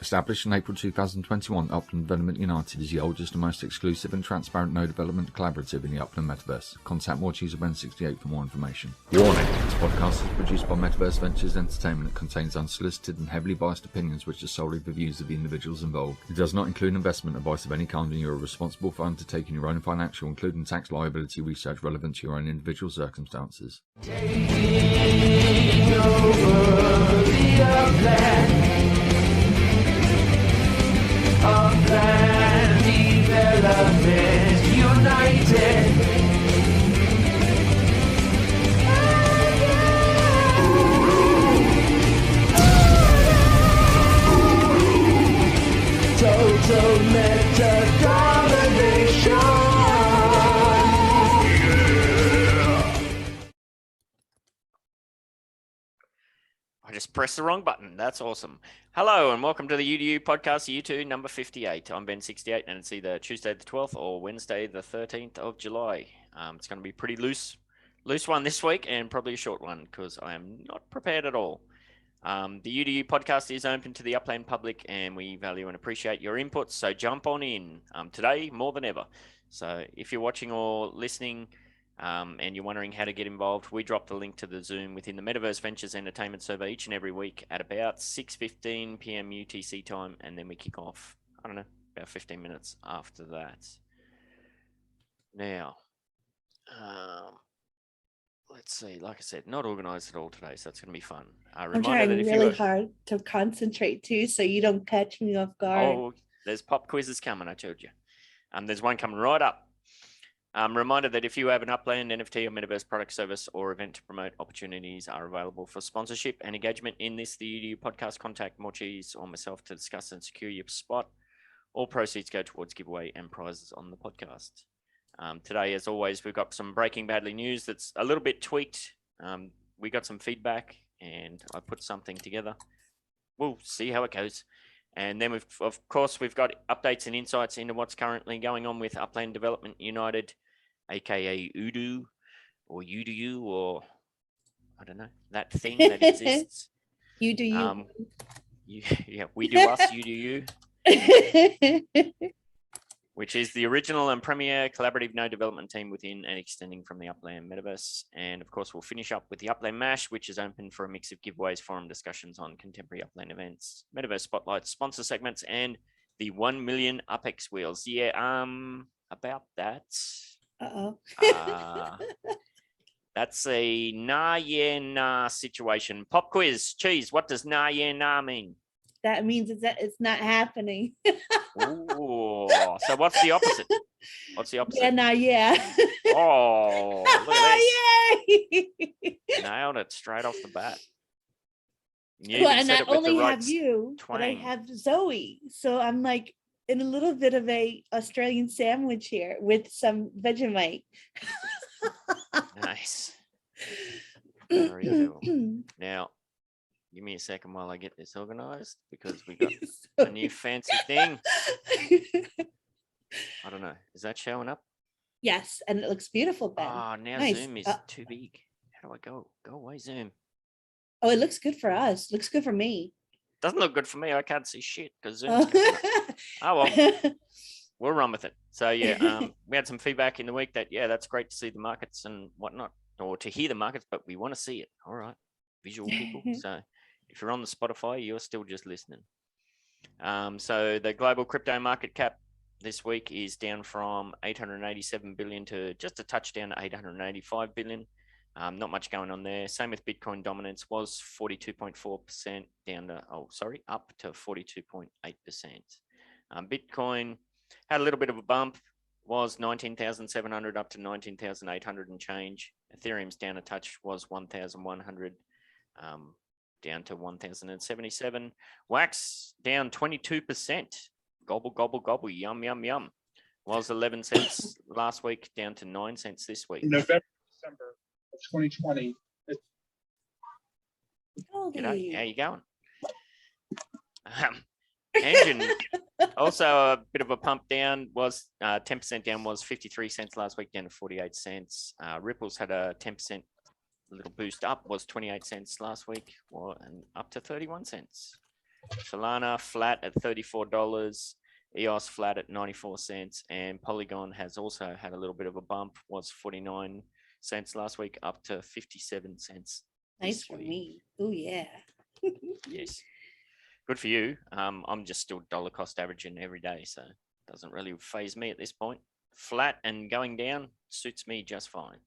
Established in April 2021, Upland Development United is the oldest and most exclusive and transparent no development collaborative in the Upland Metaverse. Contact Morecheese or No.58 for more information. Warning: this podcast is produced by Metaverse Ventures Entertainment and contains unsolicited and heavily biased opinions which are solely the views of the individuals involved. It does not include investment advice of any kind, and you are responsible for undertaking your own financial, including tax liability research relevant to your own individual circumstances. Taking over the Upland Development United. Total meta domination. I just pressed the wrong button. That's awesome. Hello and welcome to the UDU Podcast, UDU number 58. I'm Ben 68 and it's either Tuesday the 12th or Wednesday the 13th of July. It's going to be a pretty loose one this week and probably a short one because I am not prepared at all. The UDU Podcast is open to the Upland public and we value and appreciate your input, so jump on in today more than ever. So if you're watching or listening and you're wondering how to get involved, we drop the link to the Zoom within the Metaverse Ventures Entertainment server each and every week at about 6:15 p.m. UTC time, and then we kick off, I don't know, about 15 minutes after that. Now, let's see, like I said, not organized at all today, so it's going to be fun. I'm trying really hard to concentrate too, so you don't catch me off guard. Oh, there's pop quizzes coming, I told you. There's one coming right up. Reminder that if you have an Upland, NFT or Metaverse product, service or event to promote, opportunities are available for sponsorship and engagement in this, the UDU Podcast. Contact Morecheese or myself to discuss and secure your spot. All proceeds go towards giveaway and prizes on the podcast. Today, as always, we've got some Breaking Badly news that's a little bit tweaked. We got some feedback and I put something together. We'll see how it goes. And then, we've got updates and insights into what's currently going on with Upland Development United, aka UDU or UDU, or I don't know, that thing that exists. UDU. Yeah, we do us, UDU. Which is the original and premier collaborative no development team within and extending from the Upland Metaverse. And of course, we'll finish up with the Upland Mash, which is open for a mix of giveaways, forum discussions on contemporary Upland events, Metaverse spotlights, sponsor segments, and the 1 million UpX wheels. Yeah, about that. That's a nah, yeah, nah situation. Pop quiz, cheese. What does nah, yeah, nah mean? That means it's not happening. Ooh, so what's the opposite? What's the opposite? Yeah, nah, yeah. Oh, look at this. Yay! Nailed it straight off the bat. Well, and I only have you, but I have Zoe. So I'm like in a little bit of a Australian sandwich here with some Vegemite. Nice. Very cool. Now, give me a second while I get this organized because we got a new fancy thing. I don't know. Is that showing up? Yes, and it looks beautiful, Ben. Oh, now nice. Zoom is too big. How do I go? Go away, Zoom. Oh, it looks good for us. Looks good for me. Doesn't look good for me. I can't see shit because Zoom's oh, well. We'll run with it. So, yeah, we had some feedback in the week that, yeah, that's great to see the markets and whatnot, or to hear the markets, but we want to see it. All right. Visual people. So, if you're on the Spotify, you're still just listening. So the global crypto market cap this week is down from 887 billion to just a touch down to 885 billion. Not much going on there. Same with Bitcoin dominance, was 42.4% down to, up to 42.8%. Bitcoin had a little bit of a bump, was 19,700 up to 19,800 and change. Ethereum's down a touch, was 1,100. Down to 1,077. Wax down 22%. Gobble, gobble, gobble. Yum, yum, yum. Was 11 cents last week, down to 9 cents this week. In November, December of 2020. G'day, how you going? Engine, also a bit of a pump down, was 10% down, was 53 cents last week, down to 48 cents. Ripples had a 10% little boost up, was 28 cents last week, and up to 31 cents. Solana flat at $34. EOS flat at 94 cents, and Polygon has also had a little bit of a bump, was 49 cents last week, up to 57 cents. Nice for me. Oh yeah. Yes. Good for you. I'm just still dollar cost averaging every day, so it doesn't really phase me at this point. Flat and going down suits me just fine.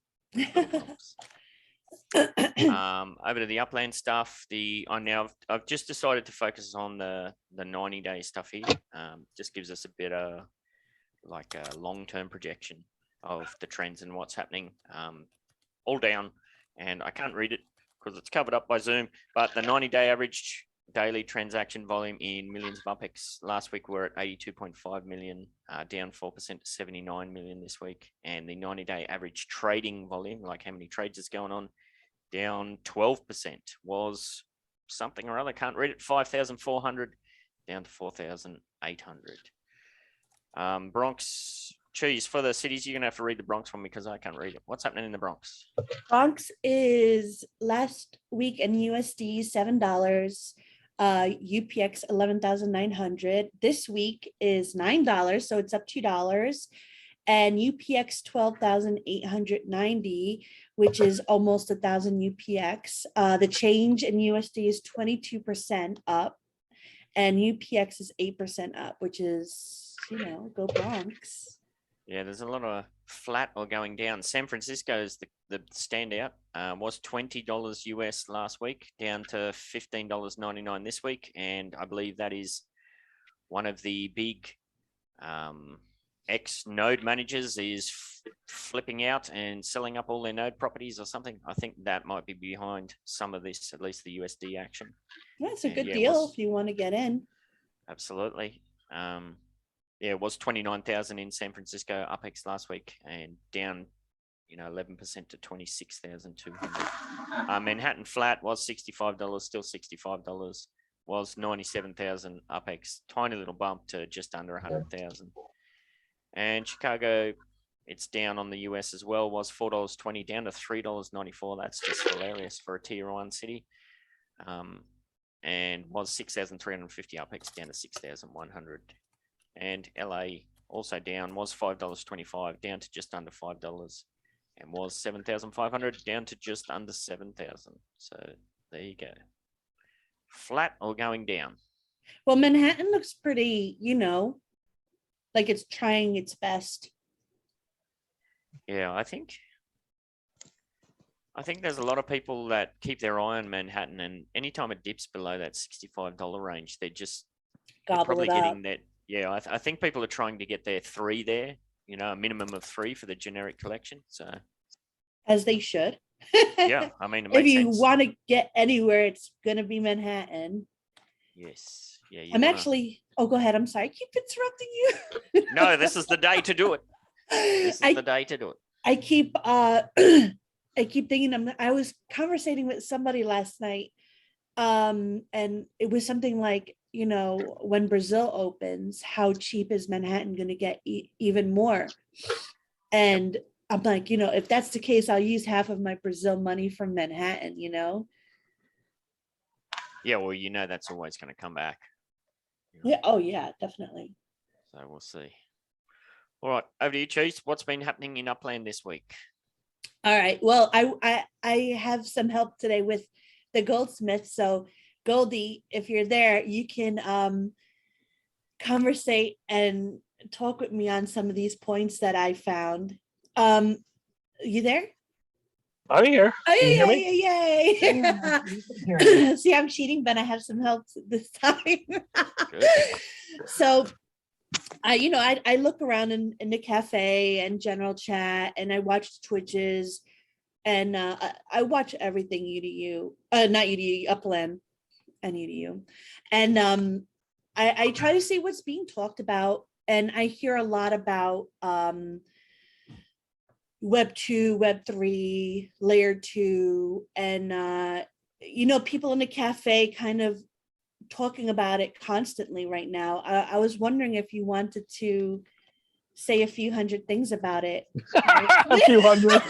Over to the Upland stuff. I've just decided to focus on the 90-day stuff here. Just gives us a bit of like a long-term projection of the trends and what's happening. All down, and I can't read it because it's covered up by Zoom. But the 90-day average daily transaction volume in millions of UPEX last week were at 82.5 million, down 4% to 79 million this week. And the 90-day average trading volume, like how many trades is going on, down 12%, was something or other, can't read it, 5,400 down to 4,800. Bronx, Cheese, for the cities, you're going to have to read the Bronx one because I can't read it. What's happening in the Bronx? Bronx is last week in USD $7, UPX 11,900. This week is $9, so it's up $2. And UPX 12,890, which is almost 1,000 UPX. The change in USD is 22% up, and UPX is 8% up, which is, go Bronx. Yeah, there's a lot of flat or going down. San Francisco is the standout. Was $20 US last week, down to $15.99 this week, and I believe that is one of the big ex-node managers is flipping out and selling up all their node properties or something. I think that might be behind some of this, at least the USD action. Yeah, it's a good deal if you want to get in. Absolutely. It was 29,000 in San Francisco UPEX last week, and down 11% to 26,200. Manhattan flat was $65, still $65, was 97,000 UPEX, tiny little bump to just under 100,000. And Chicago, it's down on the US as well, was $4.20 down to $3.94. That's just hilarious for a tier 1 city. And was 6,350 UPEX down to 6,100. And LA also down, was $5.25 down to just under $5, and was 7,500 down to just under 7,000. So there you go. Flat or going down? Well, Manhattan looks pretty, like it's trying its best. Yeah, I think there's a lot of people that keep their eye on Manhattan, and anytime it dips below that $65 range, they're probably getting that. Yeah, I think people are trying to get their 3 there, a minimum of 3 for the generic collection. So, as they should. Yeah, I mean, if you want to get anywhere, it's gonna be Manhattan. Yes. Yeah. Actually. Oh, go ahead. I'm sorry. I keep interrupting you. No, this is the day to do it. The day to do it. I keep thinking. I was conversating with somebody last night, and it was something like, when Brazil opens, how cheap is Manhattan going to get even more? And I'm like, if that's the case, I'll use half of my Brazil money from Manhattan, Yeah, well, that's always going to come back. Yeah. Oh, yeah, definitely. So we'll see. All right, over to you, Cheese. What's been happening in Upland this week? All right. Well, I have some help today with the goldsmith. So Goldie, if you're there, you can conversate and talk with me on some of these points that I found. You there? I'm here. Oh, yay. See, I'm cheating, but I have some help this time. So, I look around in the cafe and general chat, and I watch Twitches, and I watch everything UDU, not UDU, Upland and UDU. And I try to see what's being talked about, and I hear a lot about Web 2, Web 3, Layer 2, and people in the cafe kind of talking about it constantly right now. I was wondering if you wanted to say a few hundred things about it. A few hundred.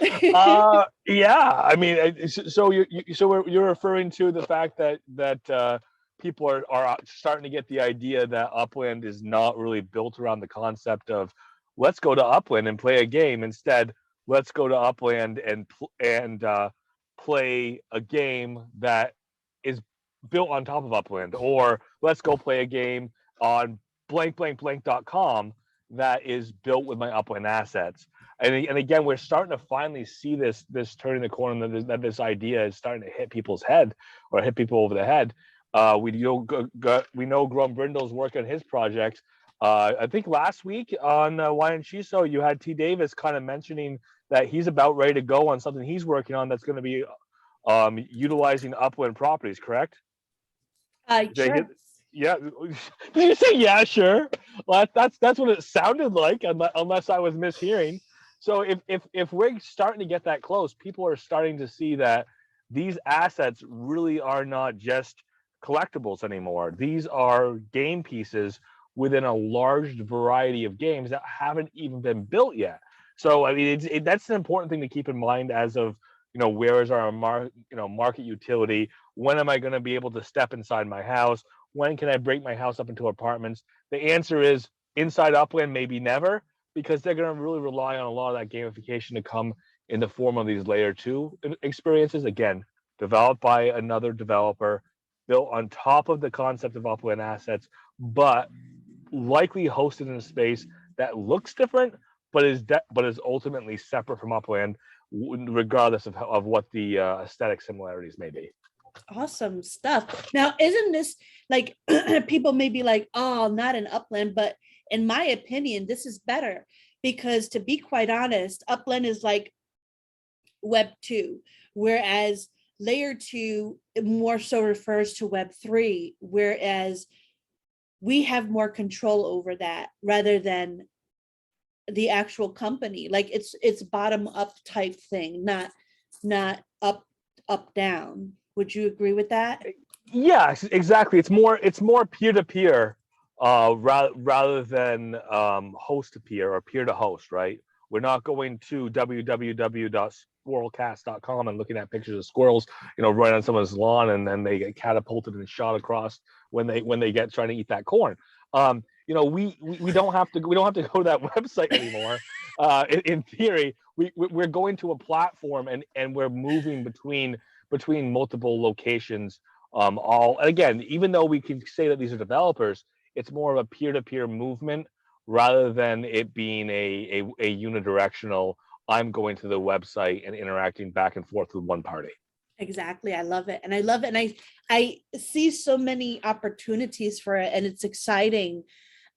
Yeah. I mean, so you're referring to the fact that people are starting to get the idea that Upland is not really built around the concept of let's go to Upland and play a game. Instead, let's go to Upland and play a game that is built on top of Upland, or let's go play a game on blank.com that is built with my Upland assets. And again, we're starting to finally see this turning the corner, that this idea is starting to hit people's head or hit people over the head. We know Grum Brindle's work on his project. I think last week on Wine and Cheese, so you had T. Davis kind of mentioning that he's about ready to go on something he's working on that's going to be utilizing Upland properties, correct? Sure. Yeah. Did you say yeah, sure? Well, that's what it sounded like, unless I was mishearing. So if we're starting to get that close, people are starting to see that these assets really are not just collectibles anymore. These are game pieces within a large variety of games that haven't even been built yet. So I mean, that's an important thing to keep in mind as of, where is our market utility? When am I going to be able to step inside my house? When can I break my house up into apartments? The answer is inside Upland, maybe never, because they're going to really rely on a lot of that gamification to come in the form of these layer 2 experiences. Again, developed by another developer, built on top of the concept of Upland assets, but likely hosted in a space that looks different, but is ultimately separate from Upland, regardless of what the aesthetic similarities may be. Awesome stuff. Now, isn't this like people may be like, oh, not an Upland, but in my opinion, this is better because, to be quite honest, Upland is like Web 2, whereas Layer 2 more so refers to Web 3, whereas we have more control over that rather than the actual company. Like it's bottom up type thing, not up down. Would you agree with that? Yeah, exactly. It's more peer-to-peer rather than host-to-peer or peer-to-host, right? We're not going to www.squirrelcast.com and looking at pictures of squirrels, right on someone's lawn, and then they get catapulted and shot across when they get trying to eat that corn. We don't have to go to that website anymore. In theory, we're going to a platform and we're moving between multiple locations. And again, even though we can say that these are developers, it's more of a peer-to-peer movement rather than it being a unidirectional, I'm going to the website and interacting back and forth with one party. Exactly. I love it. And I love it. And I see so many opportunities for it, and it's exciting.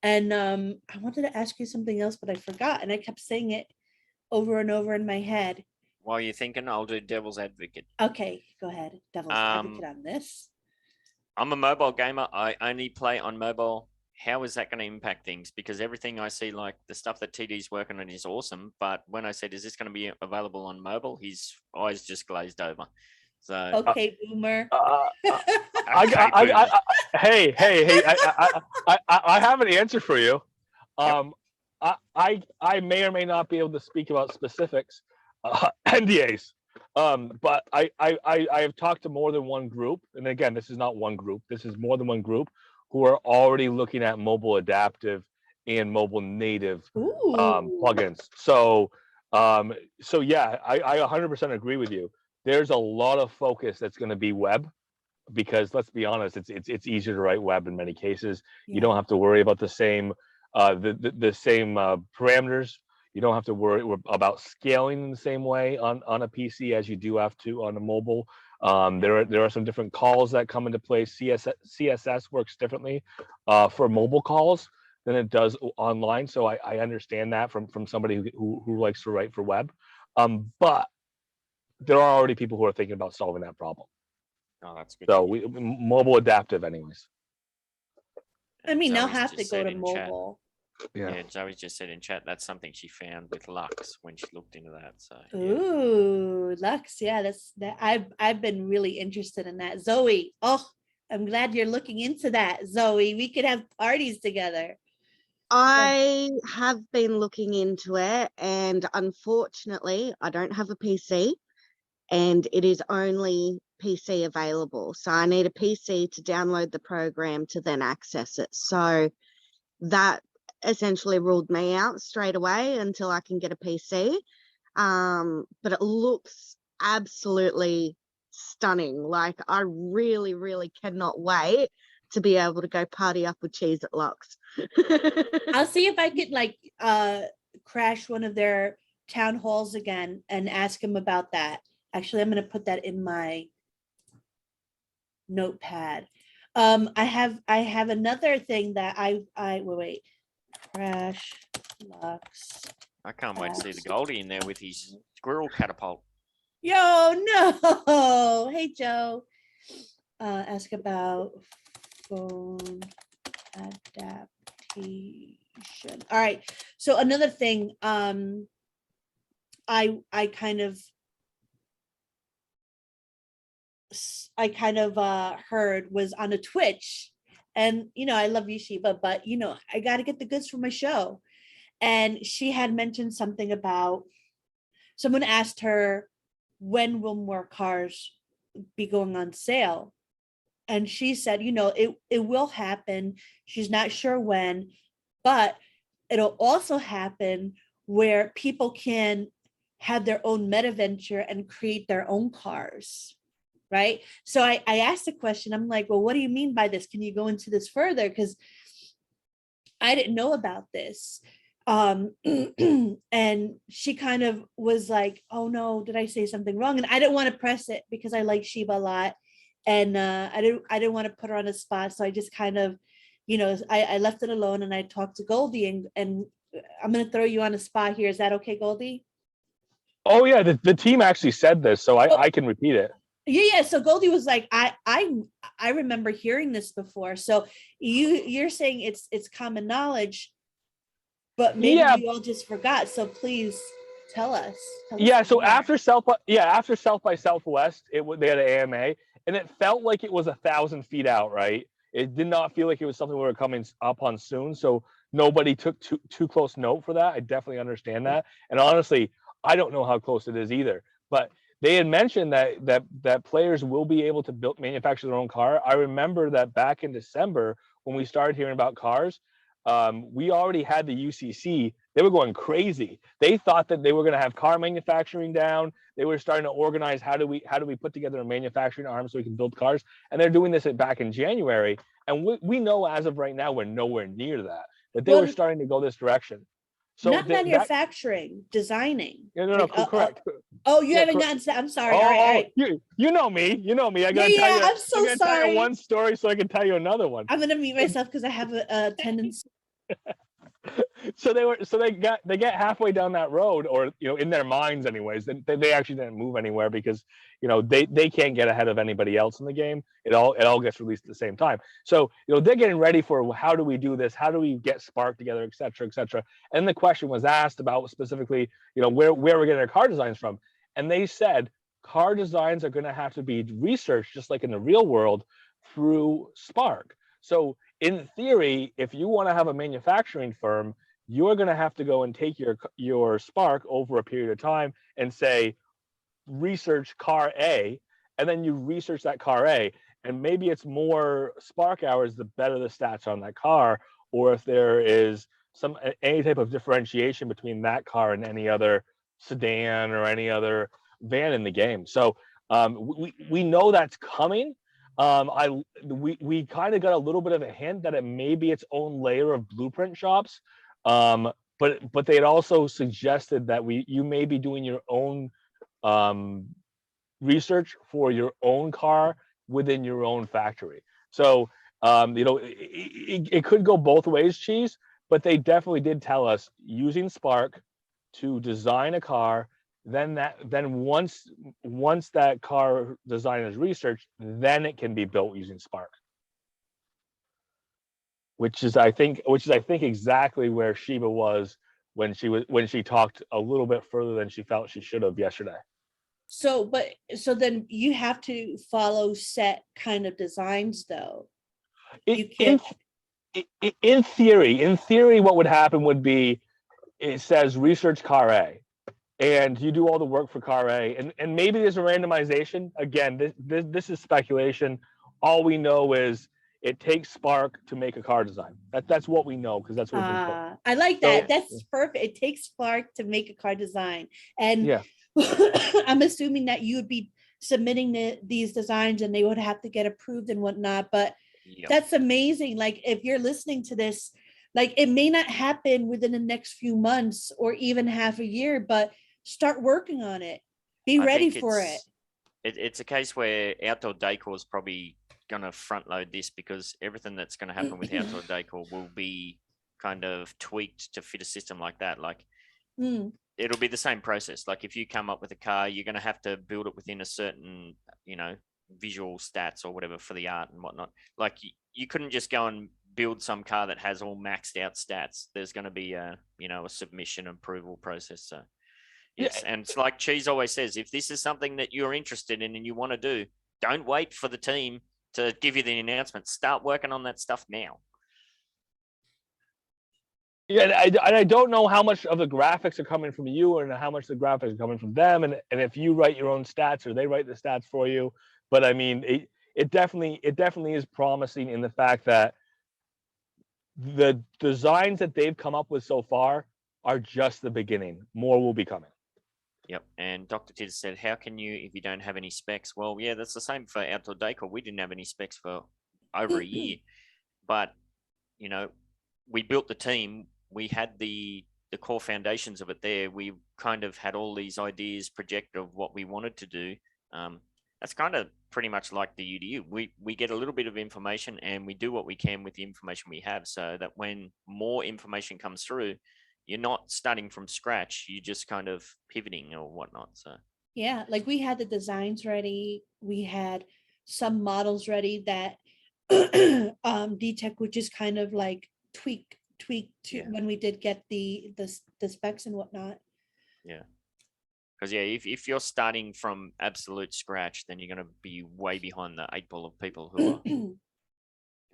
And I wanted to ask you something else, but I forgot. And I kept saying it over and over in my head. While you're thinking, I'll do devil's advocate. Okay, go ahead. Devil's advocate on this. I'm a mobile gamer. I only play on mobile. How is that going to impact things? Because everything I see, like the stuff that TD's working on, is awesome. But when I said, is this going to be available on mobile? His eyes just glazed over. So okay, boomer. Hey! I have an answer for you. I may or may not be able to speak about specifics, NDAs. But I have talked to more than one group, and again, this is not one group. This is more than one group who are already looking at mobile adaptive and mobile native plugins. So yeah, I 100% agree with you. There's a lot of focus that's going to be web, because let's be honest, it's easier to write web in many cases. Yeah. You don't have to worry about the same parameters. You don't have to worry about scaling in the same way on a PC as you do have to on a mobile. There are some different calls that come into play. CSS works differently for mobile calls than it does online. So I understand that from somebody who likes to write for web. But there are already people who are thinking about solving that problem. Oh, that's good. So mobile adaptive anyways. I mean, they'll have to go to mobile. Yeah, Zoe just said in chat that's something she found with Lux when she looked into that. So ooh, Lux, yeah, that's that. I've been really interested in that. Zoe, oh, I'm glad you're looking into that, Zoe. We could have parties together. I have been looking into it, and unfortunately, I don't have a PC, and it is only PC available. So I need a PC to download the program to then access it. So that essentially ruled me out straight away until I can get a PC. But it looks absolutely stunning. Like, I really, really cannot wait to be able to go party up with Cheese at Lux. I'll see if I could like crash one of their town halls again and ask him about that. Actually, I'm going to put that in my notepad. I have another thing that I wait, crash Lux. I can't wait to see the Goldie in there with his squirrel catapult. Yo, no. Hey, Joe. Ask about phone adaptation. All right. So another thing, I kind of heard was on a Twitch, and I love you, Sheba, but I got to get the goods for my show. And she had mentioned something about someone asked her, when will more cars be going on sale? And she said, it will happen. She's not sure when, but it'll also happen where people can have their own meta venture and create their own cars. Right. So I asked the question, I'm like, well, what do you mean by this? Can you go into this further? Because I didn't know about this. And she kind of was like, oh no, did I say something wrong? And I didn't want to press it because I like Sheba a lot. And I didn't want to put her on a spot. So I just kind of, I left it alone, and I talked to Goldie, and I'm going to throw you on a spot here. Is that okay, Goldie? Oh yeah, the team actually said this, so I can repeat it. Yeah. So Goldie was like, I remember hearing this before. So you're saying it's common knowledge, but maybe we all just forgot. So please tell us. Yeah. So after South by Southwest, they had an AMA, and it felt like it was 1,000 feet out. Right. It did not feel like it was something we were coming up on soon. So nobody took too close note for that. I definitely understand that. And honestly, I don't know how close it is either. But they had mentioned that players will be able to manufacture their own car. I remember that back in December when we started hearing about cars, we already had the UCC. They were going crazy. They thought that they were going to have car manufacturing down. They were starting to organize how do we put together a manufacturing arm so we can build cars. And they're doing this back in January. And we know as of right now we're nowhere near that. But they were starting to go this direction. So not manufacturing, designing. No, correct. You haven't gotten to, I'm sorry. Oh, all right. You know me. I gotta tell you. I'm so sorry. Tell you one story so I can tell you another one. I'm gonna mute myself because I have a tendency. So they get halfway down that road, or in their minds anyways, they actually didn't move anywhere because they can't get ahead of anybody else in the game. It all gets released at the same time. So they're getting ready for how do we do this, how do we get Spark together, etc. And the question was asked about specifically where we're getting our car designs from, and they said car designs are going to have to be researched just like in the real world through Spark. So in theory, if you want to have a manufacturing firm, you're going to have to go and take your Spark over a period of time and say, research car A, and then you research that car A. And maybe it's more Spark hours, the better the stats on that car, or if there is any type of differentiation between that car and any other sedan or any other van in the game. So we know that's coming. We kind of got a little bit of a hint that it may be its own layer of blueprint shops, but they had also suggested that you may be doing your own research for your own car within your own factory. So it could go both ways, Cheese, but they definitely did tell us using Spark to design a car. Then once that car design is researched, then it can be built using Spark, which is I think exactly where Sheba was when she talked a little bit further than she felt she should have yesterday. So then you have to follow set kind of designs though. in theory, what would happen would be it says research car A, and you do all the work for car A, and maybe there's a randomization. Again, this is speculation. All we know is it takes Spark to make a car design. That's what we know because that's what's been put. I like that. So- That's perfect. It takes Spark to make a car design. And Yeah. I'm assuming that you would be submitting these designs and they would have to get approved and whatnot. But Yep. that's amazing. Like if you're listening to this, like it may not happen within the next few months or even half a year, but start working on it. Be I ready think for it. It's a case where outdoor decor is probably going to front load this because everything that's going to happen with outdoor decor will be kind of tweaked to fit a system like that. Like Mm, it'll be the same process. Like if you come up with a car, you're going to have to build it within a certain, visual stats or whatever for the art and whatnot. Like you couldn't just go and build some car that has all maxed out stats. There's going to be a submission approval process. So yes, and it's like Cheese always says, if this is something that you're interested in and you want to do, don't wait for the team to give you the announcement. Start working on that stuff now. Yeah, and I don't know how much of the graphics are coming from you and how much the graphics are coming from them, and if you write your own stats or they write the stats for you. But I mean, it definitely is promising in the fact that the designs that they've come up with so far are just the beginning. More will be coming. Yep. And Dr. Titter said, how can you if you don't have any specs? Well, yeah, that's the same for outdoor decor. We didn't have any specs for over a year, but we built the team. We had the core foundations of it there. We kind of had all these ideas projected of what we wanted to do. That's kind of pretty much like the UDU. We get a little bit of information and we do what we can with the information we have so that when more information comes through, you're not starting from scratch. You're just kind of pivoting or whatnot. So yeah, like we had the designs ready. We had some models ready that DTech would just kind of like tweak to when we did get the specs and whatnot. yeah. Because if you're starting from absolute scratch, then you're going to be way behind the 8 ball of people who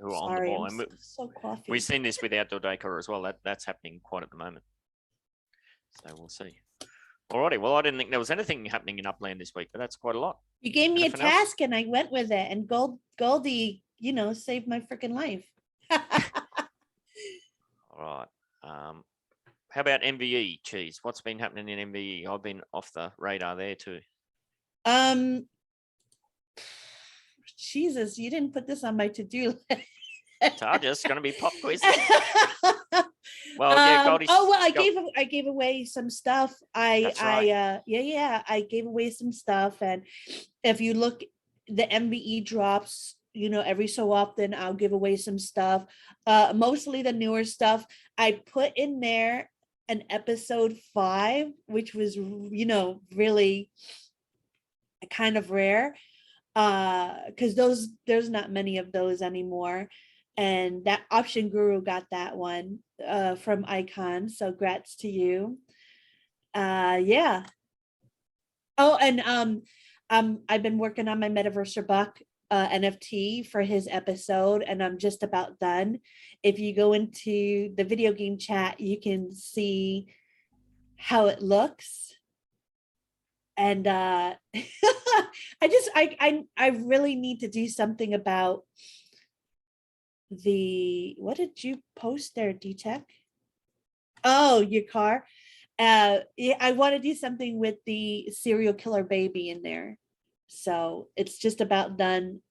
are on the Sorry, ball. I'm And so coffee. we've seen this with outdoor decor as well. That's happening quite at the moment. So we'll see. Alrighty. Well, I didn't think there was anything happening in Upland this week, but that's quite a lot. You gave me Anything a else? task and I went with it, and Goldie, saved my freaking life. All right. How about MVE, Cheese? What's been happening in MVE? I've been off the radar there too. Jesus, you didn't put this on my to-do list. Tarja's going to be pop quiz. Well, yeah, Goldie's. I gave away some stuff. That's right. I gave away some stuff, and if you look, the MVE drops, every so often I'll give away some stuff. Mostly the newer stuff. I put in there an episode 5, which was really kind of rare, because there's not many of those anymore. And that Option Guru got that one from Icon. So grats to you. Yeah. Oh, and I've been working on my Metaverse Buck NFT for his episode, and I'm just about done. If you go into the video game chat, you can see how it looks. And I really need to do something about what did you post there, DTech? Oh, your car. Yeah, I want to do something with the serial killer baby in there. So it's just about done.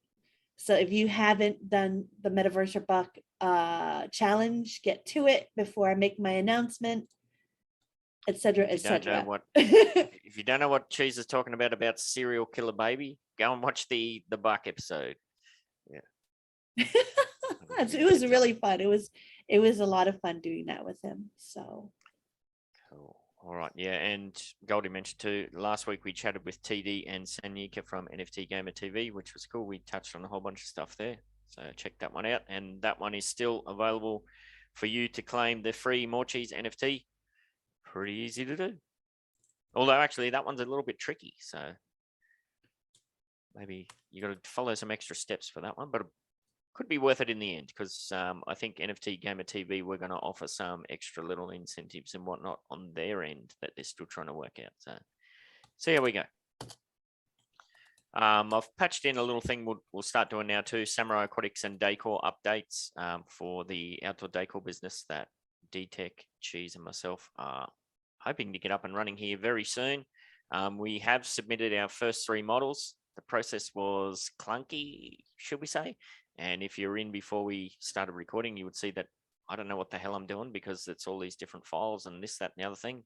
So if you haven't done the Metaverse Buck challenge, get to it before I make my announcement, etc., etc. If you don't know what Cheese is talking about serial killer baby, go and watch the Buck episode. Yeah. It was really fun. It was a lot of fun doing that with him. So cool. All right. Yeah. And Goldie mentioned too, last week we chatted with TD and Sanyika from NFT Gamer TV, which was cool. We touched on a whole bunch of stuff there. So check that one out. And that one is still available for you to claim the free Morecheese NFT. Pretty easy to do. Although actually that one's a little bit tricky. So maybe you got to follow some extra steps for that one, but could be worth it in the end, because I think NFT Gamer TV, we're going to offer some extra little incentives and whatnot on their end that they're still trying to work out. So see how we go. I've patched in a little thing we'll start doing now too, Samurai Aquatics and Decor updates for the outdoor decor business that D-Tech, Cheese and myself are hoping to get up and running here very soon. We have submitted our first 3 models. The process was clunky, should we say? And if you're in before we started recording, you would see that I don't know what the hell I'm doing, because it's all these different files and this, that, and the other thing.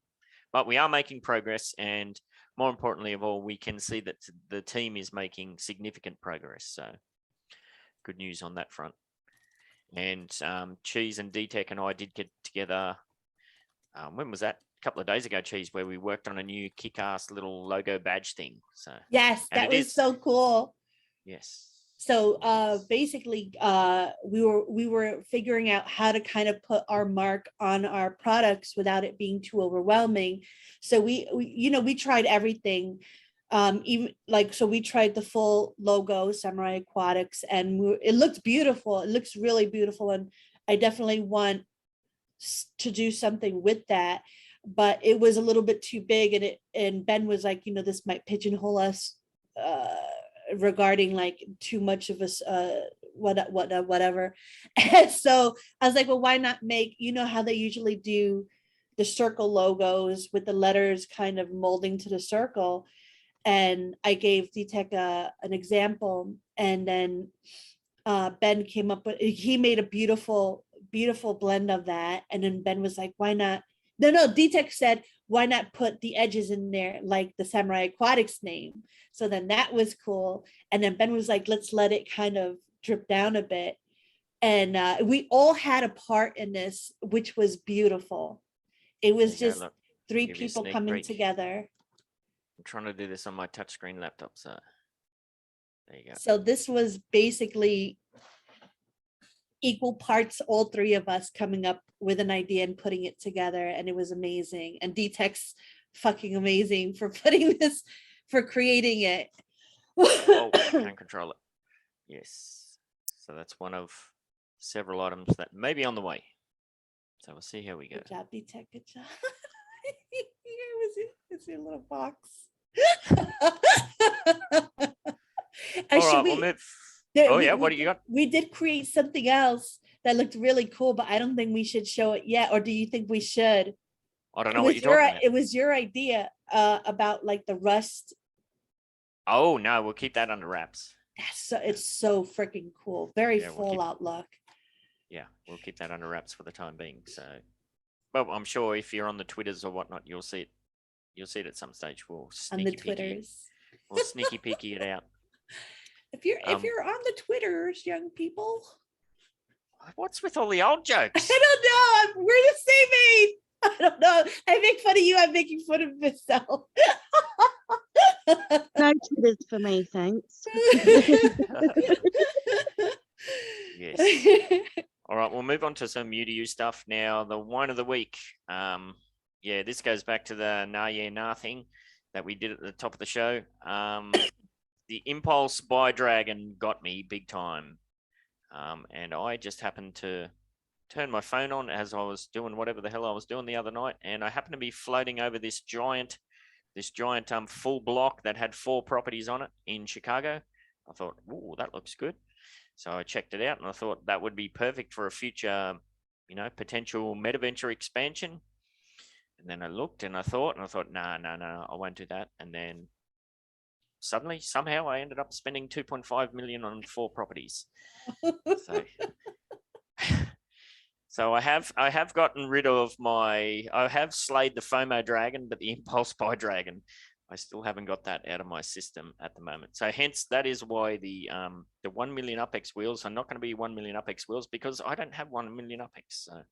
But we are making progress, and more importantly of all, we can see that the team is making significant progress. So good news on that front. And Cheese and D-Tech and I did get together. When was that? A couple of days ago, Cheese, where we worked on a new kick-ass little logo badge thing. So Yes, that was so cool. Yes. So basically, we were figuring out how to kind of put our mark on our products without it being too overwhelming. So we tried everything, even like, so we tried the full logo, Samurai Aquatics, and it looked beautiful. It looks really beautiful, and I definitely want to do something with that. But it was a little bit too big, and Ben was like, this might pigeonhole us. Regarding like too much of us whatever. And so I was like, well, why not make, how they usually do the circle logos with the letters kind of molding to the circle. And I gave D-Tech an example, and then Ben came up with, he made a beautiful blend of that. And then Ben was like, why not? No, D-Tech said, why not put the edges in there like the Samurai Aquatics name? So then that was cool. And then Ben was like, let's let it kind of drip down a bit. And we all had a part in this, which was beautiful. It was just 3 people coming together. I'm trying to do this on my touchscreen laptop. So there you go. So this was basically equal parts, all 3 of us coming up with an idea and putting it together, and it was amazing. And D-Tech's fucking amazing for putting this, for creating it. Oh, I can't control it. Yes. So that's one of several items that may be on the way. So we'll see how we go. Good job, D-Tech. Good job. It's your little box. All right, we'll move. What do you got? We did create something else that looked really cool, but I don't think we should show it yet. Or do you think we should? I don't know what you're talking about. It was your idea about like the rust. Oh no, we'll keep that under wraps. It's so freaking cool. Very Fallout look. Yeah, we'll keep that under wraps for the time being. So, but I'm sure if you're on the Twitters or whatnot, you'll see it. You'll see it at some stage. We'll on the Twitters. We'll sneaky peeky it out. If you're on the Twitters, young people. What's with all the old jokes? I don't know. We're the same age. I don't know. I make fun of you. I'm making fun of myself. No Twitters for me, thanks. Yes. All right, we'll move on to some UDU stuff now. The wine of the week. This goes back to the nah thing that we did at the top of the show. The Impulse by Dragon got me big time. And I just happened to turn my phone on as I was doing whatever the hell I was doing the other night. And I happened to be floating over this giant full block that had 4 properties on it in Chicago. I thought, ooh, that looks good. So I checked it out and I thought that would be perfect for a future, potential MetaVenture expansion. And then I looked and I thought, no, I won't do that. And then suddenly, somehow, I ended up spending 2.5 million on 4 properties. So I have gotten rid of I have slayed the FOMO dragon, but the Impulse by Dragon, I still haven't got that out of my system at the moment. So hence, that is why the 1 million UpX wheels are not going to be 1 million UpX wheels, because I don't have 1 million UpX. So.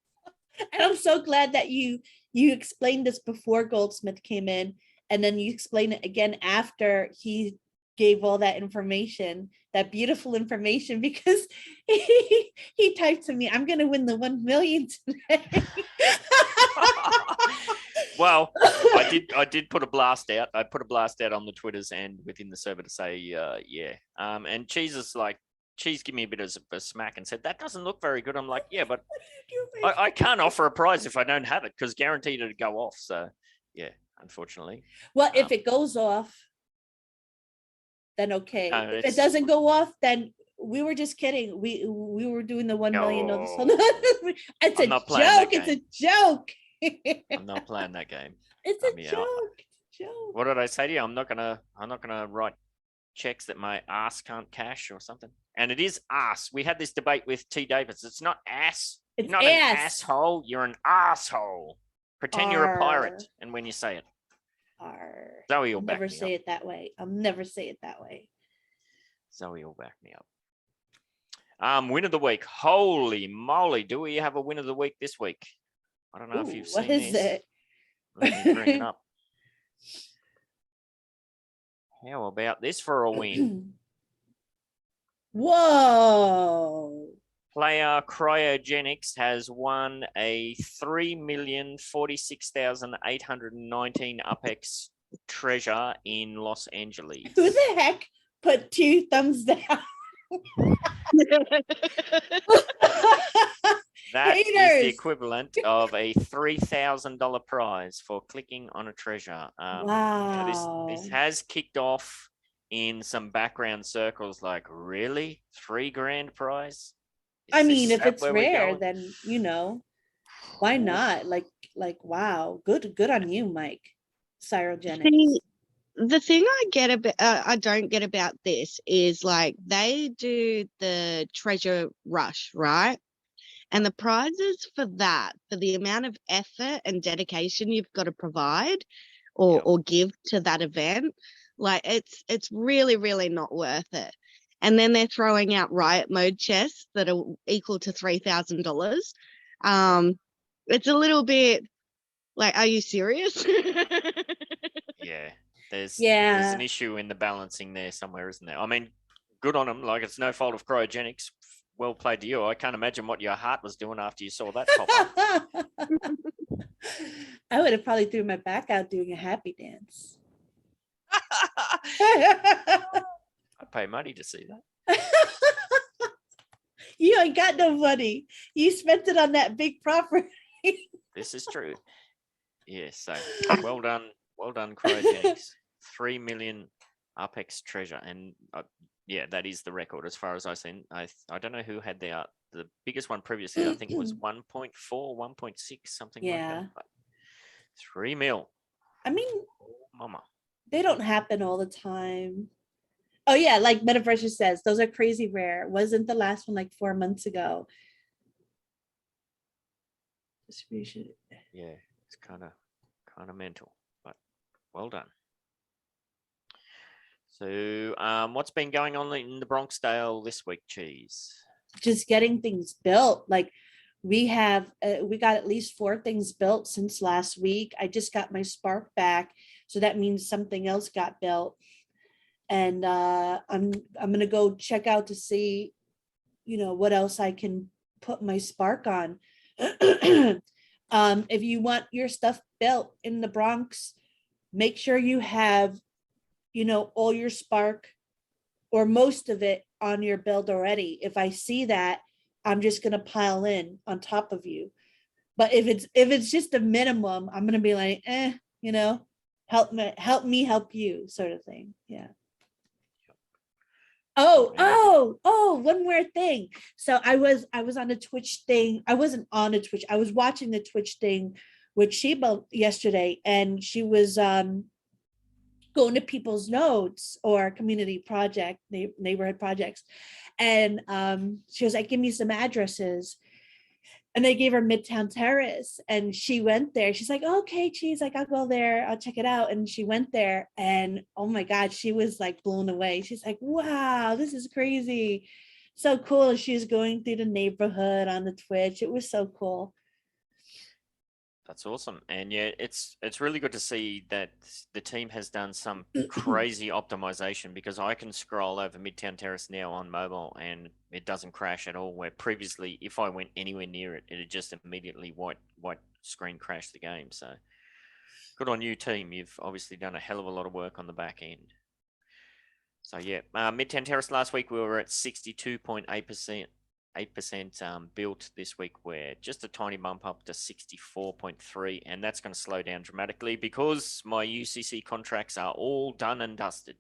And I'm so glad that you explained this before Goldsmith came in, and then you explained it again after he gave all that information, that beautiful information, because he typed to me, I'm going to win the 1 million today. Well, I did put a blast out. I put a blast out on the Twitters and within the server to say, yeah. And Cheese is like, Cheese gave me a bit of a smack and said, that doesn't look very good. I'm like, yeah, but Your face. I can't offer a prize if I don't have it because guaranteed it'll go off. So, yeah, unfortunately. Well, if it goes off, then okay. No, If it it's- doesn't go off, then we were just kidding. We were doing the 1 million. No. It's I'm a not playing that joke. It's a joke. I'm not playing that game. It's I a mean, joke. It's a joke. What did I say to you? I'm not gonna write checks that my ass can't cash or something. And it is ass. We had this debate with T. Davis. It's not ass. It's You're not an ass. asshole. You're an asshole. Pretend you're a pirate, Arr. and when you say it, Arr. Zoe will I'll back never me say up. it that way. I'll never say it that way. Zoe will back me up. Win of the week. Holy moly! Do we have a win of the week this week? I don't know if Ooh, you've what seen is this. it? Let me bring it up. How about this for a win? Whoa. Player Cryogenics has won a 3,046,819 Upex treasure in Los Angeles. Who the heck put 2 thumbs down? That is Haters. the equivalent of a $3,000 prize for clicking on a treasure. Now this Wow. has kicked off in some background circles. Like, really, $3,000 prize? I Is mean, this if that it's where we're rare, going? then why Oof. not? Like, wow, good on you, Mike. Cyrogenics. See, the thing I don't get about this is like they do the treasure rush, right? And the prizes for that, for the amount of effort and dedication you've got to provide or Yep. or give to that event, like it's really, really not worth it. And then they're throwing out riot mode chests that are equal to $3,000. It's a little bit like, are you serious? Yeah, there's Yeah. an issue in the balancing there somewhere, isn't there? I mean, good on them. Like, it's no fault of Cryogenics. Well played to you. I can't imagine what your heart was doing after you saw that pop up. I would have probably threw my back out doing a happy dance. I'd pay money to see that. You ain't got no money. You spent it on that big property. This is true. Yes. So well done, Cryogenics. 3 million Apex treasure, and yeah, that is the record as far as I've seen. I don't know who had the biggest one previously. I think it was 1.4, 1.6, something like Yeah. that. But 3 mil. I mean, Oh, mama. they don't happen all the time. Oh yeah, like Metaverse says, those are crazy rare. Wasn't the last one like 4 months ago? Distribution. Yeah, it's kind of mental, but well done. So, what's been going on in the Bronxdale this week, Cheese? Just getting things built. Like we got at least 4 things built since last week. I just got my Spark back, so that means something else got built. And I'm gonna go check out to see, what else I can put my Spark on. If you want your stuff built in the Bronx, make sure you have, all your Spark or most of it on your build already. If I see that, I'm just gonna pile in on top of you. But if it's just a minimum, I'm gonna be like, help me help you, sort of thing. Yeah. Oh, one more thing. So I was on a Twitch thing. I wasn't on a Twitch. I was watching the Twitch thing with Sheba yesterday, and she was going to people's nodes or community project, neighborhood projects. And she was like, give me some addresses. And they gave her Midtown Terrace, and she went there. She's like, okay, Cheese, like I'll go there, I'll check it out. And she went there, and oh my God, she was like blown away. She's like, wow, this is crazy. So cool. And she's going through the neighborhood on the Twitch. It was so cool. That's awesome. And yeah, it's really good to see that the team has done some crazy optimization, because I can scroll over Midtown Terrace now on mobile and it doesn't crash at all, where previously if I went anywhere near it, it'd just immediately white screen crash the game. So good on you, team. You've obviously done a hell of a lot of work on the back end. So yeah, Midtown Terrace last week we were at 62.8%. 8% built. This week we're just a tiny bump up to 64.3, and that's going to slow down dramatically because my UCC contracts are all done and dusted.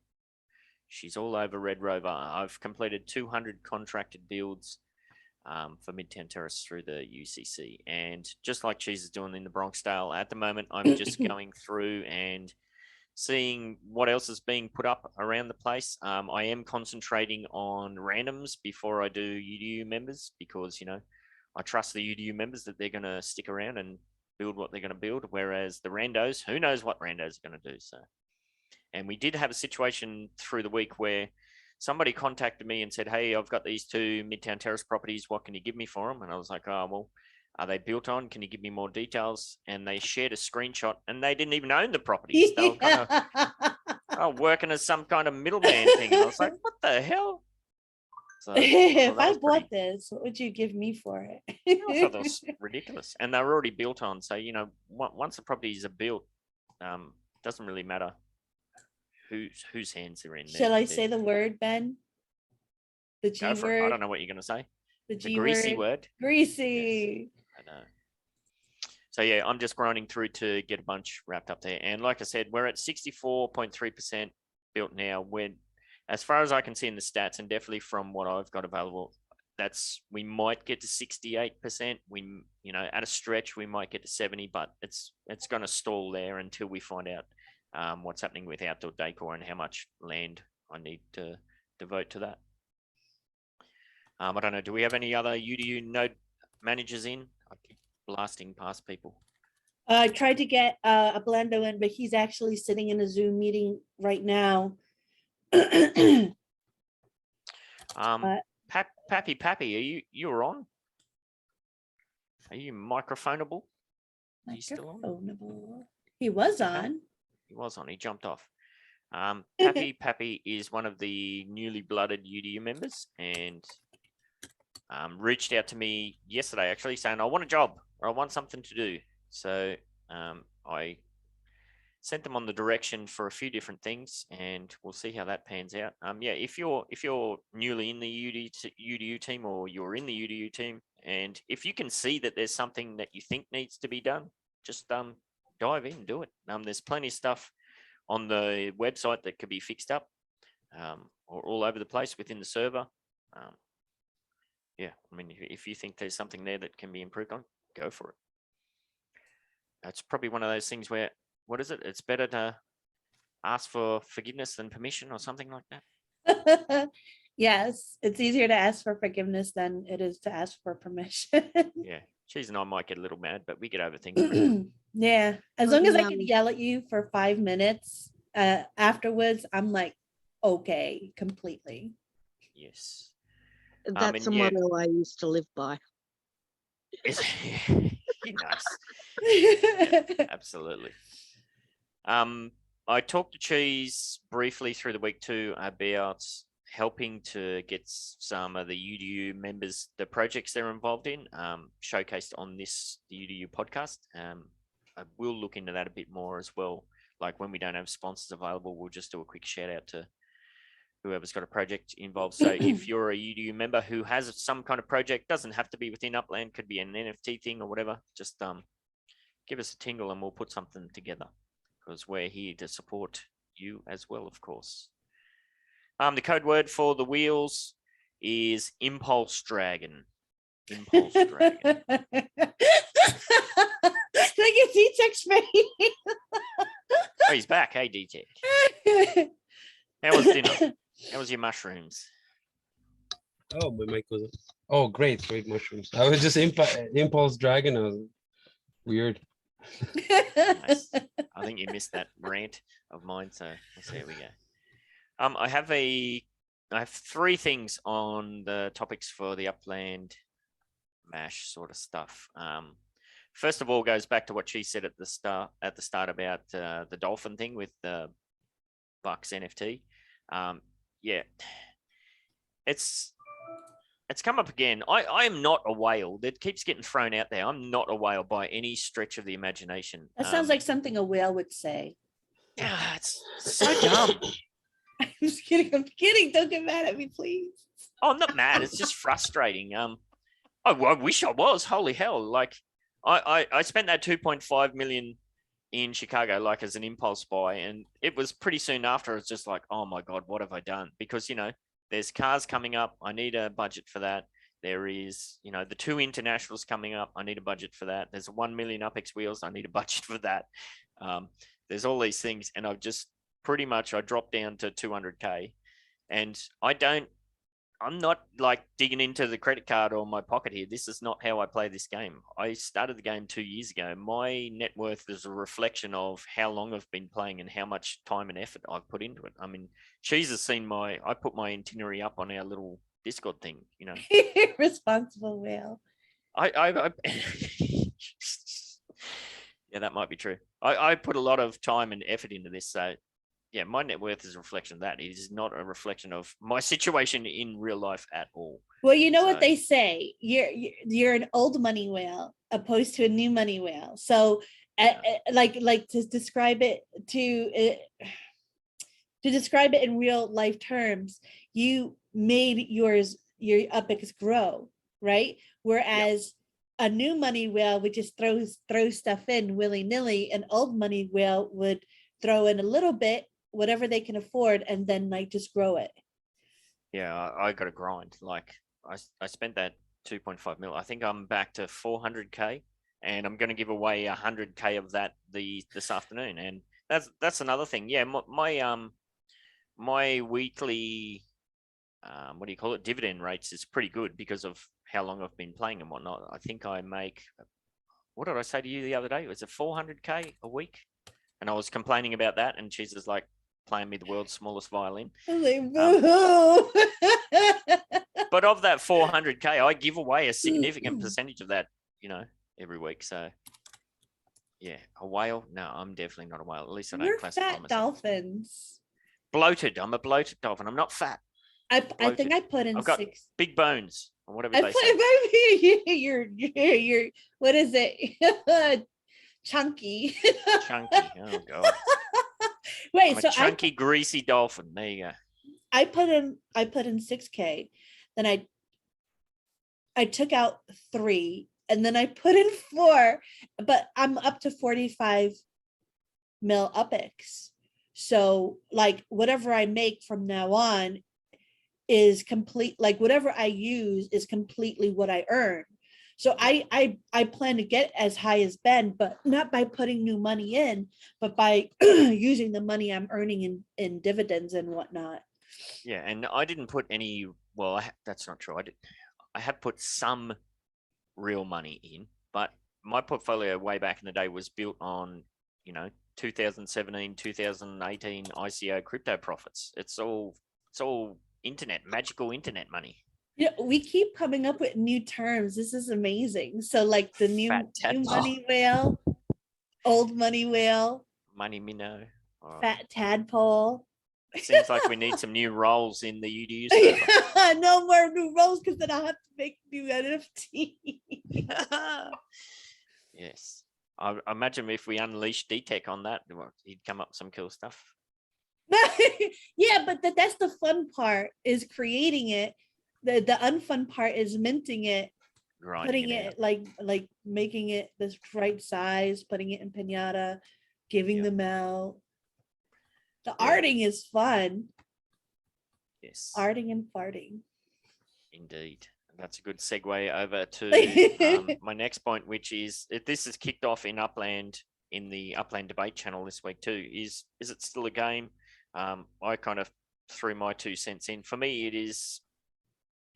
She's all over Red Rover. I've completed 200 contracted builds for Midtown Terrace through the UCC, and just like Cheese is doing in the Bronxdale at the moment, I'm just going through and seeing what else is being put up around the place. I am concentrating on randoms before I do UDU members because, you know, I trust the UDU members that they're going to stick around and build what they're going to build. Whereas the randos, who knows what randos are going to do. So, and we did have a situation through the week where somebody contacted me and said, hey, I've got these 2 Midtown Terrace properties. What can you give me for them? And I was like, oh, well, are they built on? Can you give me more details? And they shared a screenshot and they didn't even own the properties. They were kind of working as some kind of middleman thing. And I was like, what the hell? So if I bought this, what would you give me for it? I thought that was ridiculous. And they were already built on. So, you know, once the properties are built, doesn't really matter whose hands they're in. Shall I say the word, Ben? The G word? I don't know what you're going to say. The G greasy word. Greasy. Yes, I know. So yeah, I'm just grinding through to get a bunch wrapped up there. And like I said, we're at 64.3% built now. When, as far as I can see in the stats, and definitely from what I've got available, we might get to 68%. We, you know, at a stretch, we might get to 70, but it's going to stall there until we find out what's happening with outdoor decor and how much land I need to devote to that. I don't know. Do we have any other UDU node managers in? I keep blasting past people. I tried to get Uplando in, but he's actually sitting in a Zoom meeting right now. Pappy, you're on? Are you microphonable? Are you still on? Microphonable. He was on. He was on. He jumped off. Pappy is one of the newly blooded UDU members and reached out to me yesterday actually saying I want a job or I want something to do. So I sent them on the direction for a few different things and we'll see how that pans out. Yeah, if you're newly in the UDU team or you're in the UDU team, and if you can see that there's something that you think needs to be done, just dive in, do it. There's plenty of stuff on the website that could be fixed up or all over the place within the server. Yeah, I mean, if you think there's something there that can be improved on, go for it. That's probably one of those things where, what is it? It's better to ask for forgiveness than permission or something like that. Yes, it's easier to ask for forgiveness than it is to ask for permission. Yeah, Cheese and I might get a little mad, but we get over things. Yeah, as long as I can yell at you for 5 minutes afterwards, I'm like, okay, completely. Yes. That's a model I used to live by. Nice. Yeah, absolutely. I talked to Cheese briefly through the week too about helping to get some of the UDU members, the projects they're involved in, showcased on the UDU podcast. I will look into that a bit more as well. Like when we don't have sponsors available, we'll just do a quick shout out to whoever's got a project involved. So if you're a UDU member who has some kind of project, doesn't have to be within Upland, could be an NFT thing or whatever, just give us a tingle and we'll put something together because we're here to support you as well, of course. The code word for the wheels is Impulse Dragon. Impulse Dragon. Look at D-Tech's face. Oh, he's back. Hey, D-Tech. How was dinner? How was your mushrooms? Oh, my mic was. Oh, great mushrooms. I was just Impulse Dragon. I was weird. Nice. I think you missed that rant of mine. So there we go. I have 3 things on the topics for the Upland MASH sort of stuff. First of all, goes back to what she said at the start about the dolphin thing with the Bucks NFT. Yeah, it's come up again. I am not a whale. That keeps getting thrown out there. I'm not a whale by any stretch of the imagination. That sounds like something a whale would say. Yeah, it's so dumb. I'm just kidding. I'm kidding. Don't get mad at me, please. Oh, I'm not mad. It's just frustrating. I wish I was. Holy hell! Like, I spent that 2.5 million in Chicago, like as an impulse buy, and it was pretty soon after. It's just like, oh my god, what have I done? Because there's cars coming up. I need a budget for that. There is, the 2 internationals coming up. I need a budget for that. There's 1 million UpX wheels. I need a budget for that. There's all these things, and I've just pretty much I dropped down to 200K, and I'm not like digging into the credit card or my pocket here. This is not how I play this game. I started the game 2 years ago. My net worth is a reflection of how long I've been playing and how much time and effort I've put into it. I mean, Cheese has seen I put my itinerary up on our little Discord thing, Responsible whale. I yeah, that might be true. I put a lot of time and effort into this. So yeah, my net worth is a reflection of that. It is not a reflection of my situation in real life at all. Well, you know what they say. You're an old money whale opposed to a new money whale. So like to describe it in real life terms, you made your UpX grow, right? Whereas a new money whale would just throw stuff in willy-nilly. An old money whale would throw in a little bit, whatever they can afford, and then like just grow it. Yeah, I got to grind. Like I spent that 2.5 mil. I think I'm back to 400K, and I'm going to give away 100K of that this afternoon. And that's another thing. Yeah, my weekly what do you call it, dividend rates is pretty good because of how long I've been playing and whatnot. I think I make, what did I say to you the other day? Was it 400K a week? And I was complaining about that, and she's just like playing me the world's smallest violin. Like, but of that 400K, I give away a significant percentage of that, every week. So yeah, a whale? No, I'm definitely not a whale. At least I don't we're classify fat myself. Bloated. I'm a bloated dolphin. I'm not fat. I think I put in I've got 6. big bones, or whatever I they put say. you're what is it? Chunky. Chunky. Oh god. Wait, I'm so a chunky, greasy dolphin. There you go. I put in 6K. Then I took out 3, and then I put in 4, but I'm up to 45 mil UpX. So like whatever I make from now on is complete, like whatever I use is completely what I earn. So I plan to get as high as Ben, but not by putting new money in, but by using the money I'm earning in dividends and whatnot. Yeah, and I didn't put any. Well, that's not true. I have put some real money in, but my portfolio way back in the day was built on 2017, 2018 ICO crypto profits. It's all magical internet money. Yeah, we keep coming up with new terms. This is amazing. So like the new money whale, old money whale, money minnow, fat tadpole. It seems like we need some new roles in the UDU server. No more new roles, because then I'll have to make new NFT. Yes. I imagine if we unleash D-Tech on that, he'd come up with some cool stuff. Yeah, but that's the fun part, is creating it. The unfun part is minting it, putting it like making it this right size, putting it in piñata, giving them out. The arting is fun. Yes. Arting and farting. Indeed. That's a good segue over to my next point, which is, this is kicked off in Upland, in the Upland debate channel this week too. Is it still a game? I kind of threw my 2 cents in. For me, it is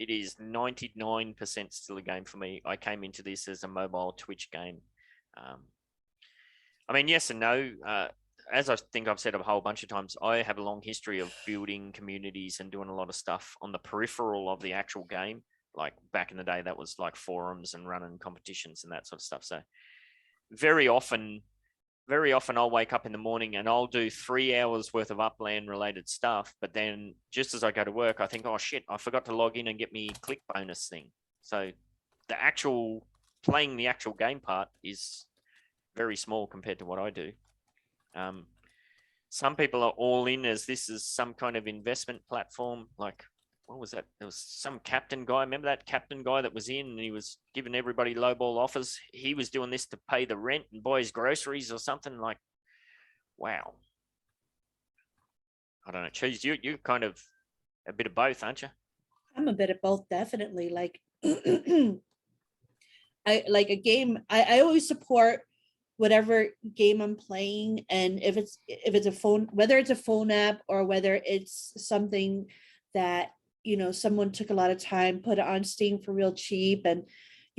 99% still a game for me. I came into this as a mobile Twitch game. I mean, yes and no. As I think I've said a whole bunch of times, I have a long history of building communities and doing a lot of stuff on the peripheral of the actual game. Like back in the day, that was like forums and running competitions and that sort of stuff. So very often I'll wake up in the morning and I'll do 3 hours worth of Upland related stuff. But then just as I go to work, I think, oh shit, I forgot to log in and get me click bonus thing. So the actual playing the actual game part is very small compared to what I do. some people are all in as this is some kind of investment platform. Like, what was that? There was some captain guy. Remember that captain guy that was in and he was giving everybody lowball offers? He was doing this to pay the rent and buy his groceries or something. Like, wow. I don't know. Cheese, you kind of a bit of both, aren't you? I'm a bit of both, definitely. Like I like a game. I always support whatever game I'm playing, and if it's a phone, whether it's a phone app or whether it's something that someone took a lot of time, put it on Steam for real cheap, and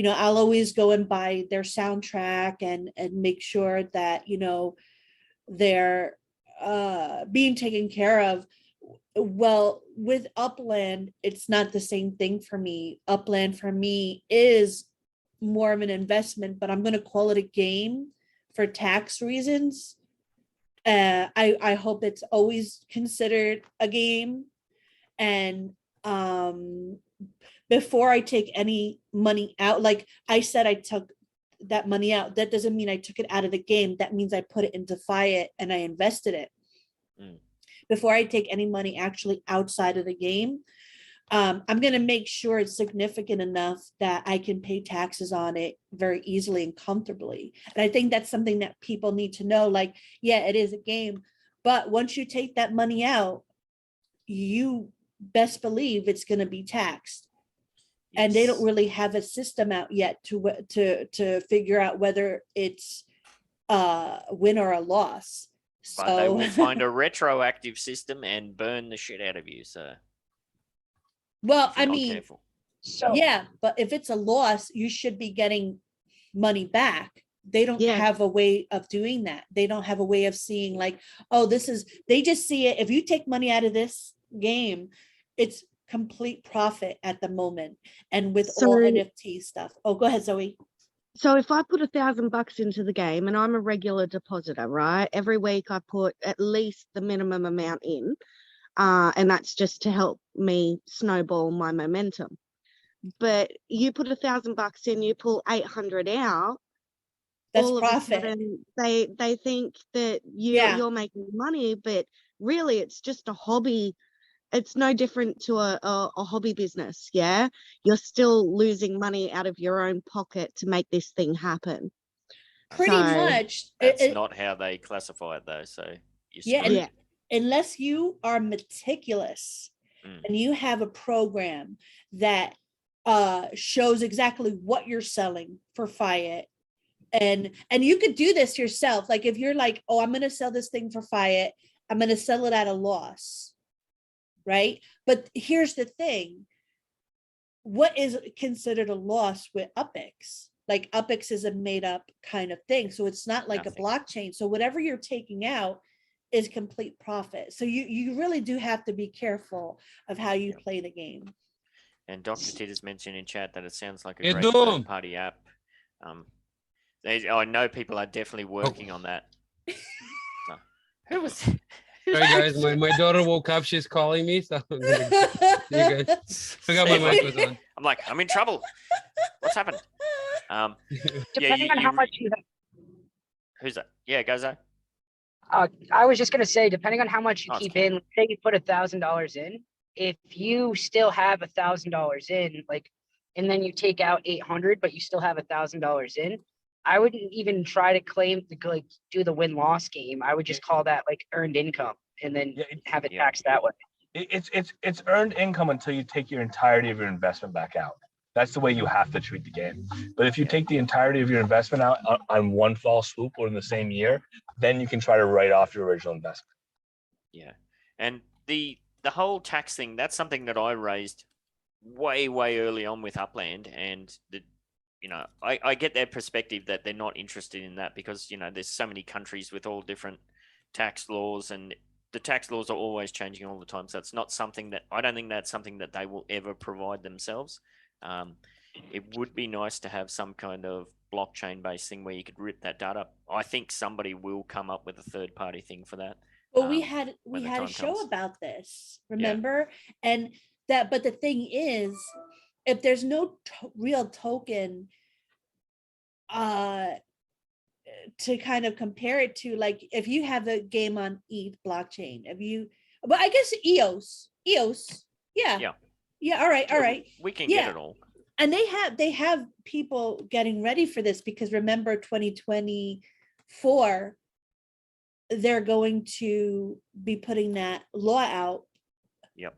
I'll always go and buy their soundtrack and make sure that they're being taken care of. Well, with Upland, it's not the same thing for me. Upland for me is more of an investment, but I'm going to call it a game for tax reasons. I hope it's always considered a game. And before I take any money out, like I said, I took that money out. That doesn't mean I took it out of the game. That means I put it into Fiat and I invested it. Before I take any money actually outside of the game, I'm going to make sure it's significant enough that I can pay taxes on it very easily and comfortably. And I think that's something that people need to know. Like, yeah, it is a game, but once you take that money out, you best believe it's going to be taxed. Yes. And they don't really have a system out yet to figure out whether it's a win or a loss. But they will find a retroactive system and burn the shit out of you. So, well, I mean, careful. So yeah, but if it's a loss, you should be getting money back. They don't have a way of doing that. They don't have a way of seeing like, oh, they just see it. If you take money out of this game, it's complete profit at the moment. And with all NFT stuff. Oh, go ahead, Zoe. So if I put $1,000 into the game and I'm a regular depositor, right? Every week I put at least the minimum amount in, and that's just to help me snowball my momentum. But you put $1,000 in, you pull 800 out. That's all profit. Of a sudden they think that you're making money, but really it's just a hobby. It's no different to a hobby business. Yeah, you're still losing money out of your own pocket to make this thing happen. Pretty much. That's not how they classify it, though. So unless you are meticulous and you have a program that shows exactly what you're selling for Fiat, and you could do this yourself. Like if you're like, oh, I'm going to sell this thing for Fiat, I'm going to sell it at a loss. Right. But here's the thing. What is considered a loss with UPX? Like UPX is a made up kind of thing. So it's not like a blockchain. So whatever you're taking out is complete profit. So you really do have to be careful of how you play the game. And Dr. Titters mentioned in chat that it sounds like a great third party app. I know people are definitely working on that. So, who was Sorry guys, my daughter woke up. She's calling me, so I'm gonna see you guys. I got my mic was on. I'm like, I'm in trouble. What's happened? Depending on how much you have. Who's that? Yeah, goes that. I was just gonna say, depending on how much you keep in, say you put $1,000 in, if you still have $1,000 in, like, and then you take out 800, but you still have $1,000 in, I wouldn't even try to claim to like do the win-loss game. I would just call that like earned income and then have it taxed that way. It's earned income until you take your entirety of your investment back out. That's the way you have to treat the game. But if you take the entirety of your investment out on one fall swoop or in the same year, then you can try to write off your original investment. Yeah. And the whole tax thing, that's something that I raised way early on with Upland, and I get their perspective that they're not interested in that because, there's so many countries with all different tax laws, and the tax laws are always changing all the time. So it's not something that, I don't think that's something that they will ever provide themselves. It would be nice to have some kind of blockchain based thing where you could rip that data. I think somebody will come up with a third party thing for that. Well, we had a show about this, remember? And but the thing is, if there's no real token, to kind of compare it to, like, if you have the game on ETH blockchain, but I guess EOS, yeah. All right. We can Yeah. get it all. And they have people getting ready for this, because remember 2024, they're going to be putting that law out. Yep.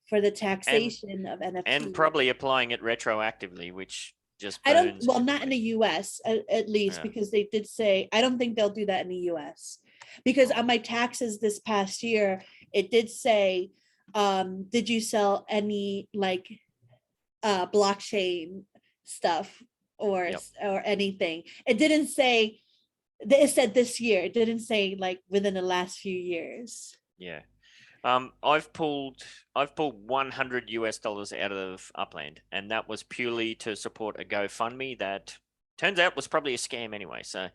For the taxation of NFTs. And probably applying it retroactively, which just I don't, burns well, not in everybody. the US at least, Yeah. because they did say, I don't think they'll do that in the US. Because on my taxes this past year, it did say, did you sell any like blockchain stuff or anything? It didn't say, it said this year. It didn't say like within the last few years. Yeah. I've pulled $100 out of Upland, and that was purely to support a GoFundMe that turns out was probably a scam anyway. So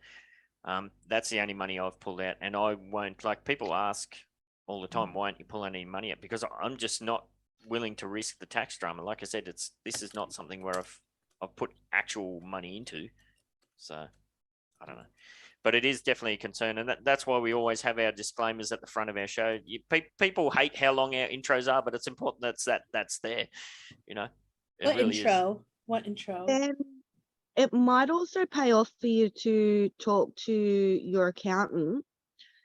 that's the only money I've pulled out, and I won't, like, people ask all the time, why don't you pull any money out? Because I'm just not willing to risk the tax drama. Like I said, this is not something where I've put actual money into. So I don't know. But it is definitely a concern, and that's why we always have our disclaimers at the front of our show. People hate how long our intros are, but it's important that's there. You know, What intro? And it might also pay off for you to talk to your accountant.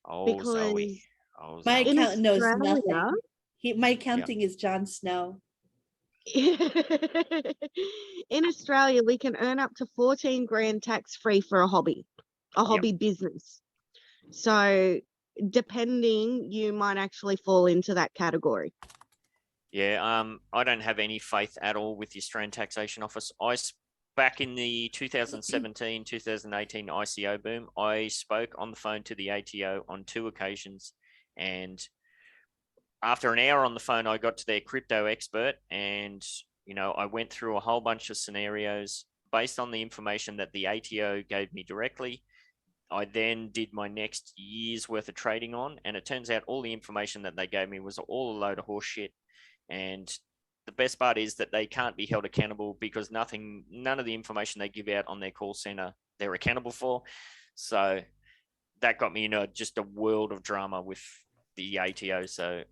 Zoe. My In accountant knows Australia- nothing. My accounting is Jon Snow. In Australia, we can earn up to 14 grand tax free for a hobby business. So depending, you might actually fall into that category. Yeah, I don't have any faith at all with the Australian Taxation Office. Back in the 2017, 2018 ICO boom, I spoke on the phone to the ATO on 2 occasions, and after an hour on the phone, I got to their crypto expert, and I went through a whole bunch of scenarios based on the information that the ATO gave me directly. I then did my next year's worth of trading on, and it turns out all the information that they gave me was all a load of horse shit. And the best part is that they can't be held accountable, because none of the information they give out on their call center, they're accountable for. So that got me in just a world of drama with the ATO. So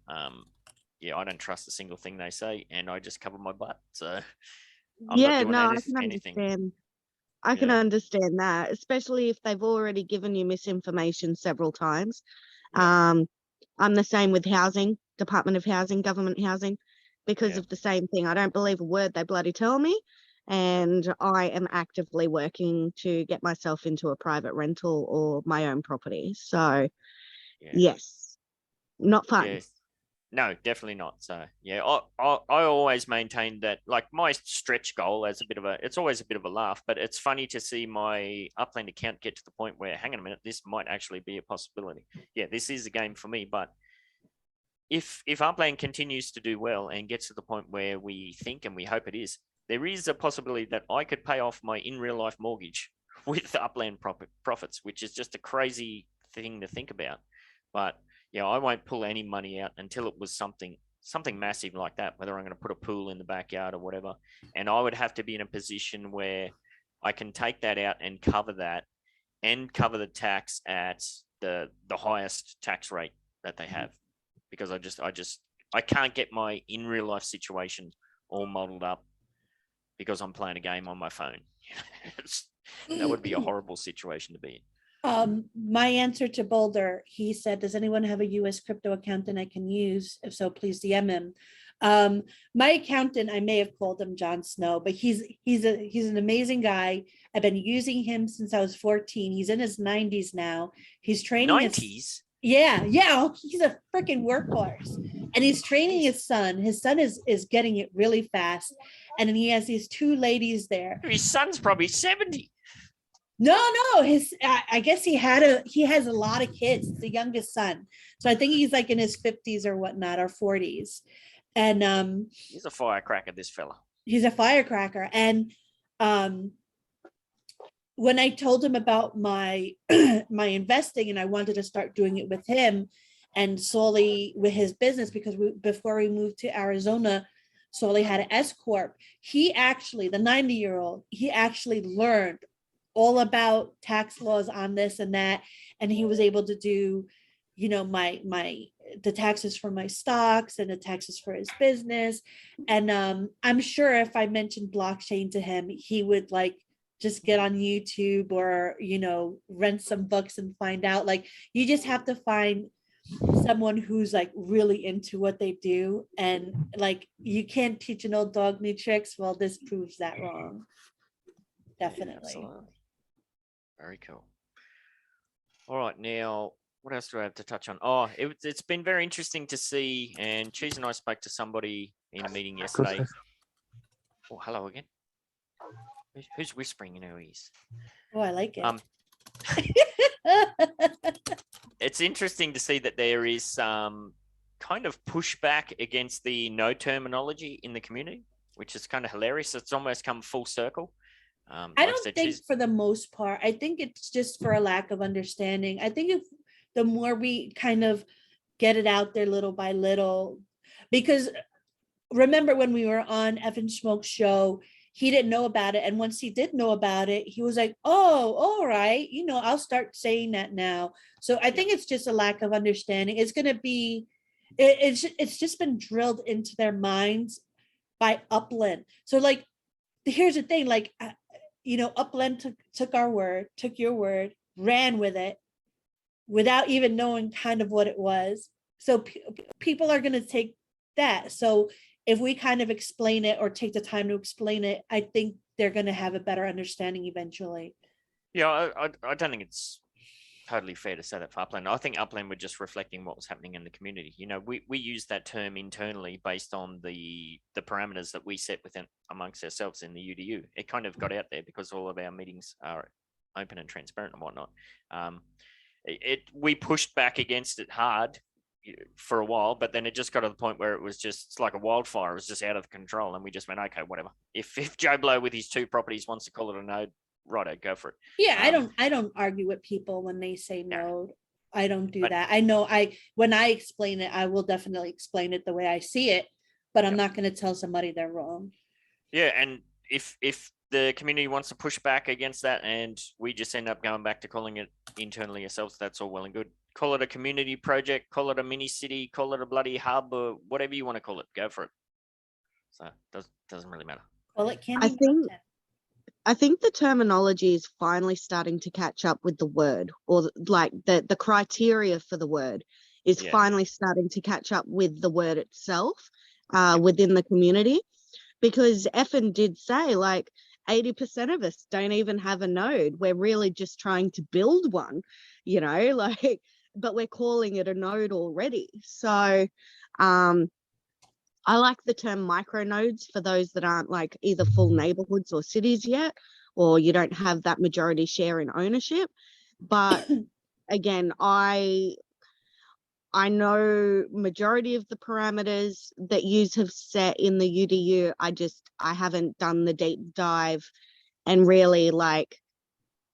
yeah, I don't trust a single thing they say, and I just cover my butt. So I'm not doing I can anything. understand. I can understand that, especially if they've already given you misinformation several times. I'm the same with housing, Department of Housing, government housing, because of the same thing. I don't believe a word they bloody tell me, and I am actively working to get myself into a private rental or my own property. So yes, not fun. Yeah. No, definitely not. So yeah, I always maintain that, like, my stretch goal as it's always a bit of a laugh, but it's funny to see my Upland account get to the point where, hang on a minute, this might actually be a possibility. Yeah, this is a game for me. But if Upland continues to do well and gets to the point where we think and we hope it is, there is a possibility that I could pay off my in real life mortgage with Upland profits, which is just a crazy thing to think about. But yeah, I won't pull any money out until it was something massive like that, whether I'm going to put a pool in the backyard or whatever. And I would have to be in a position where I can take that out and cover that, and cover the tax at the highest tax rate that they have, because I can't get my in real life situation all modeled up because I'm playing a game on my phone. That would be a horrible situation to be in. My answer to Boulder, he said, does anyone have a US crypto accountant I can use? If so, please DM him. My accountant, I may have called him Jon Snow, but he's an amazing guy. I've been using him since I was 14. He's in his 90s now. He's training 90s? Yeah. He's a freaking workhorse, and he's training his son. His son is getting it really fast, and then he has these 2 ladies there. His son's probably 70. No, I guess he has a lot of kids. It's the youngest son. So I think he's like in his 50s or whatnot, or 40s. And he's a firecracker, this fella. He's a firecracker. And when I told him about my my investing, and I wanted to start doing it with him and solely with his business, because before we moved to Arizona, solely had an S Corp. He actually, the 90-year-old, he actually learned all about tax laws on this and that, and he was able to do, you know, the taxes for my stocks and the taxes for his business. And I'm sure if I mentioned blockchain to him, he would like just get on YouTube or, you know, rent some books and find out. Like, you just have to find someone who's like really into what they do, and like, you can't teach an old dog new tricks. Well, this proves that wrong. Definitely. Absolutely. Very cool. All right, now what else do I have to touch on? Oh, it's been very interesting to see, and Cheese and I spoke to somebody in a meeting yesterday. Oh, hello again. Who's whispering in our ears? Oh, I like it. It's interesting to see that there is kind of pushback against the no terminology in the community, which is kind of hilarious. It's almost come full circle. I don't think for the most part, I think it's just for a lack of understanding. I think if the more we kind of get it out there little by little, because remember when we were on Evan Smoke's show, he didn't know about it. And once he did know about it, he was like, oh, all right, you know, I'll start saying that now. So I think it's just a lack of understanding. It's going to be, it's just been drilled into their minds by Upland. So like, here's the thing, like, you know, Upland took our word, took your word, ran with it without even knowing kind of what it was. So people are going to take that. So if we kind of explain it or take the time to explain it, I think they're going to have a better understanding eventually. Yeah, I don't think it's totally fair to say that for Upland. I think Upland were just reflecting what was happening in the community. You know, we use that term internally based on the parameters that we set within amongst ourselves in the UDU. It kind of got out there because all of our meetings are open and transparent and whatnot. We pushed back against it hard for a while, but then it just got to the point where it's like a wildfire. It was just out of control, and we just went, okay, whatever. If Joe Blow with his 2 properties wants to call it a node, righto, go for it. Yeah, I don't argue with people when they say no. I don't do that. I know when I explain it, I will definitely explain it the way I see it, but I'm not going to tell somebody they're wrong. Yeah, and if the community wants to push back against that and we just end up going back to calling it internally ourselves, that's all well and good. Call it a community project, call it a mini city, call it a bloody hub, or whatever you want to call it, go for it. So it doesn't really matter. Well, it can. I think the terminology is finally starting to catch up with the word, or like the criteria for the word is finally starting to catch up with the word itself within the community. Because Effin did say, like, 80% of us don't even have a node. We're really just trying to build one, you know, like, but we're calling it a node already. So I like the term micro nodes for those that aren't like either full neighborhoods or cities yet, or you don't have that majority share in ownership. But again, I know majority of the parameters that yous have set in the UDU. I haven't done the deep dive and really like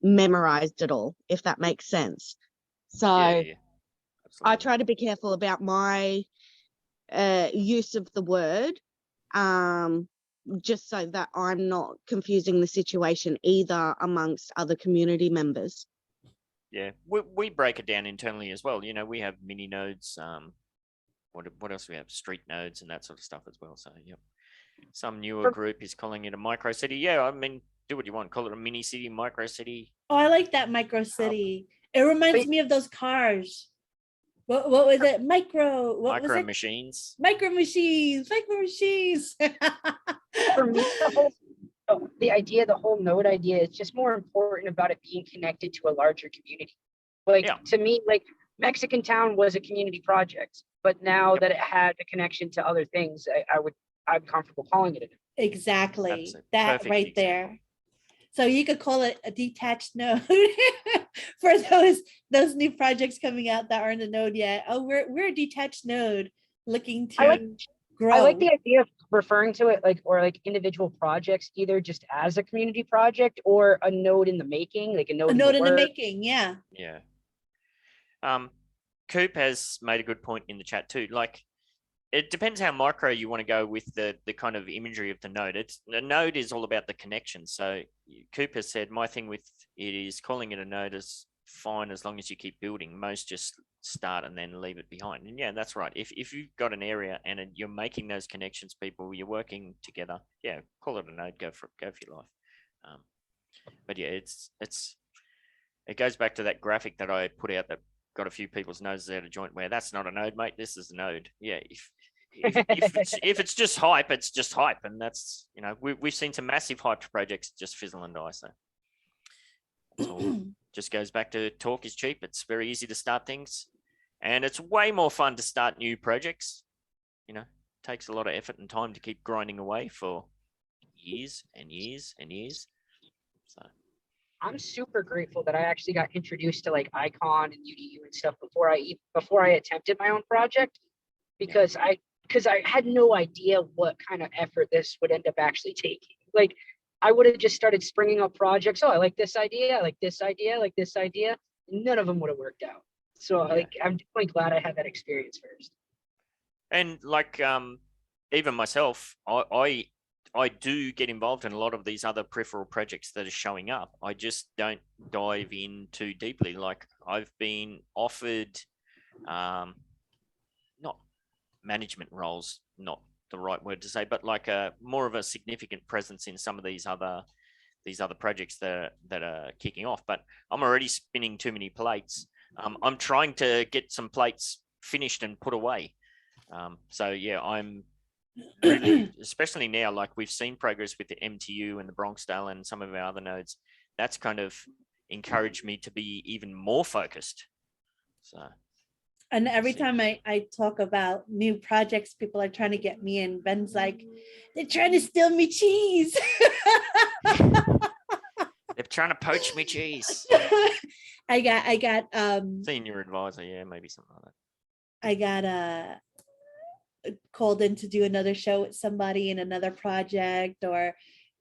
memorized it all, if that makes sense. So I try to be careful about my use of the word, just so that I'm not confusing the situation either amongst other community members. Yeah, we break it down internally as well. You know, we have mini nodes. What else do we have? Street nodes and that sort of stuff as well. So, yep. Some newer group is calling it a micro city. Yeah, I mean, do what you want. Call it a mini city, micro city. Oh, I like that micro city. It reminds me of those cars. What was it? Micro machines. Micro machines. For me, the whole node idea is just more important about it being connected to a larger community. Like to me, like Mexican Town was a community project, but now that it had a connection to other things, I'm comfortable calling it. Exactly. That right example. There. So you could call it a detached node for those new projects coming out that aren't a node yet. Oh, we're a detached node looking to grow. I like the idea of referring to it like individual projects, either just as a community project or a node in the making, like a node in the making. Yeah. Yeah. Coop has made a good point in the chat too. Like, it depends how micro you want to go with the kind of imagery of the node. The node is all about the connection. So Cooper said, my thing with it is calling it a node is fine as long as you keep building. Most just start and then leave it behind. And yeah, that's right. If you've got an area and you're making those connections, people, you're working together. Yeah, call it a node. Go for your life. But yeah, it goes back to that graphic that I put out that got a few people's noses out of joint. Where that's not a node, mate. This is a node. Yeah. If it's just hype, it's just hype, and that's we've seen some massive hyped projects just fizzle and die. So that's all. Just goes back to talk is cheap. It's very easy to start things, and it's way more fun to start new projects. Takes a lot of effort and time to keep grinding away for years and years and years. So I'm super grateful that I actually got introduced to like Icon and UDU and stuff before I attempted my own project, because I had no idea what kind of effort this would end up actually taking. Like, I would have just started springing up projects. Oh, I like this idea. I like this idea. I like this idea. None of them would have worked out. So I'm definitely glad I had that experience first. And like, even myself, I do get involved in a lot of these other peripheral projects that are showing up. I just don't dive in too deeply. Like, I've been offered, not management roles, not the right word to say, but like more of a significant presence in some of these other projects that are kicking off. But I'm already spinning too many plates. I'm trying to get some plates finished and put away. So yeah, I'm really, especially now, like we've seen progress with the MTU and the Bronxdale and some of our other nodes. That's kind of encouraged me to be even more focused. So. And every time I talk about new projects, people are trying to get me in. Ben's like, they're trying to steal me cheese. They're trying to poach me cheese. I got senior advisor, yeah, maybe something like that. I got called in to do another show with somebody in another project, or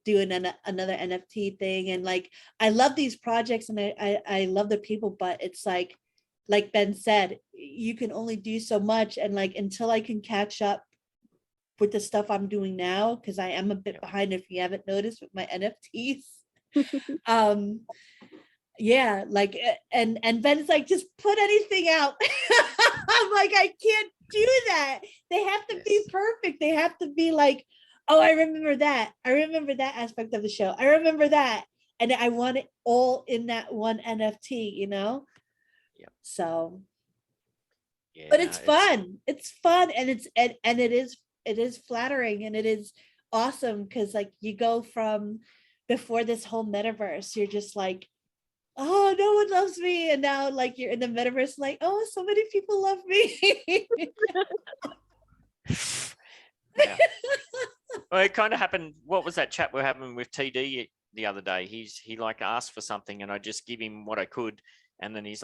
doing another NFT thing. And like, I love these projects and I love the people, but it's like Ben said, you can only do so much. And like, until I can catch up with the stuff I'm doing now, because I am a bit behind, if you haven't noticed, with my NFTs. Yeah, like, and Ben's like, just put anything out. I'm like, I can't do that. They have to be perfect. They have to be like, oh, I remember that aspect of the show. I remember that. And I want it all in that one NFT, So yeah, but it's fun. It's fun, and it is flattering, and it is awesome, because like, you go from before this whole metaverse, you're just like, oh, no one loves me, and now like you're in the metaverse, like, oh, so many people love me. Yeah. Well, it kind of happened. What was that chat we're having with TD the other day? He like asked for something, and I just give him what I could, and then he's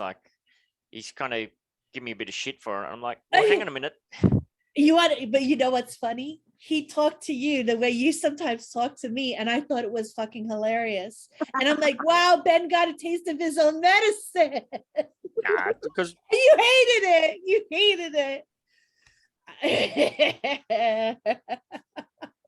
kind of give me a bit of shit for it. I'm like, well, hang on a minute. But you know what's funny? He talked to you the way you sometimes talk to me, and I thought it was fucking hilarious. And I'm like, wow, Ben got a taste of his own medicine. Nah, because you hated it. You hated it.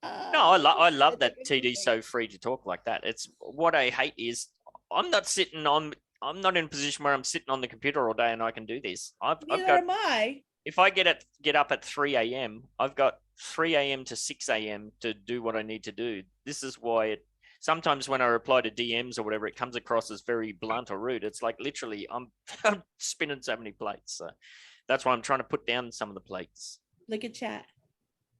No, I love that TD's so free to talk like that. It's what I hate is I'm not in a position where I'm sitting on the computer all day and I can do this. Neither am I. If I get up at 3 a.m., I've got 3 a.m. to 6 a.m. to do what I need to do. This is why sometimes when I reply to DMs or whatever, it comes across as very blunt or rude. It's like, literally, I'm spinning so many plates. So that's why I'm trying to put down some of the plates. Look at chat.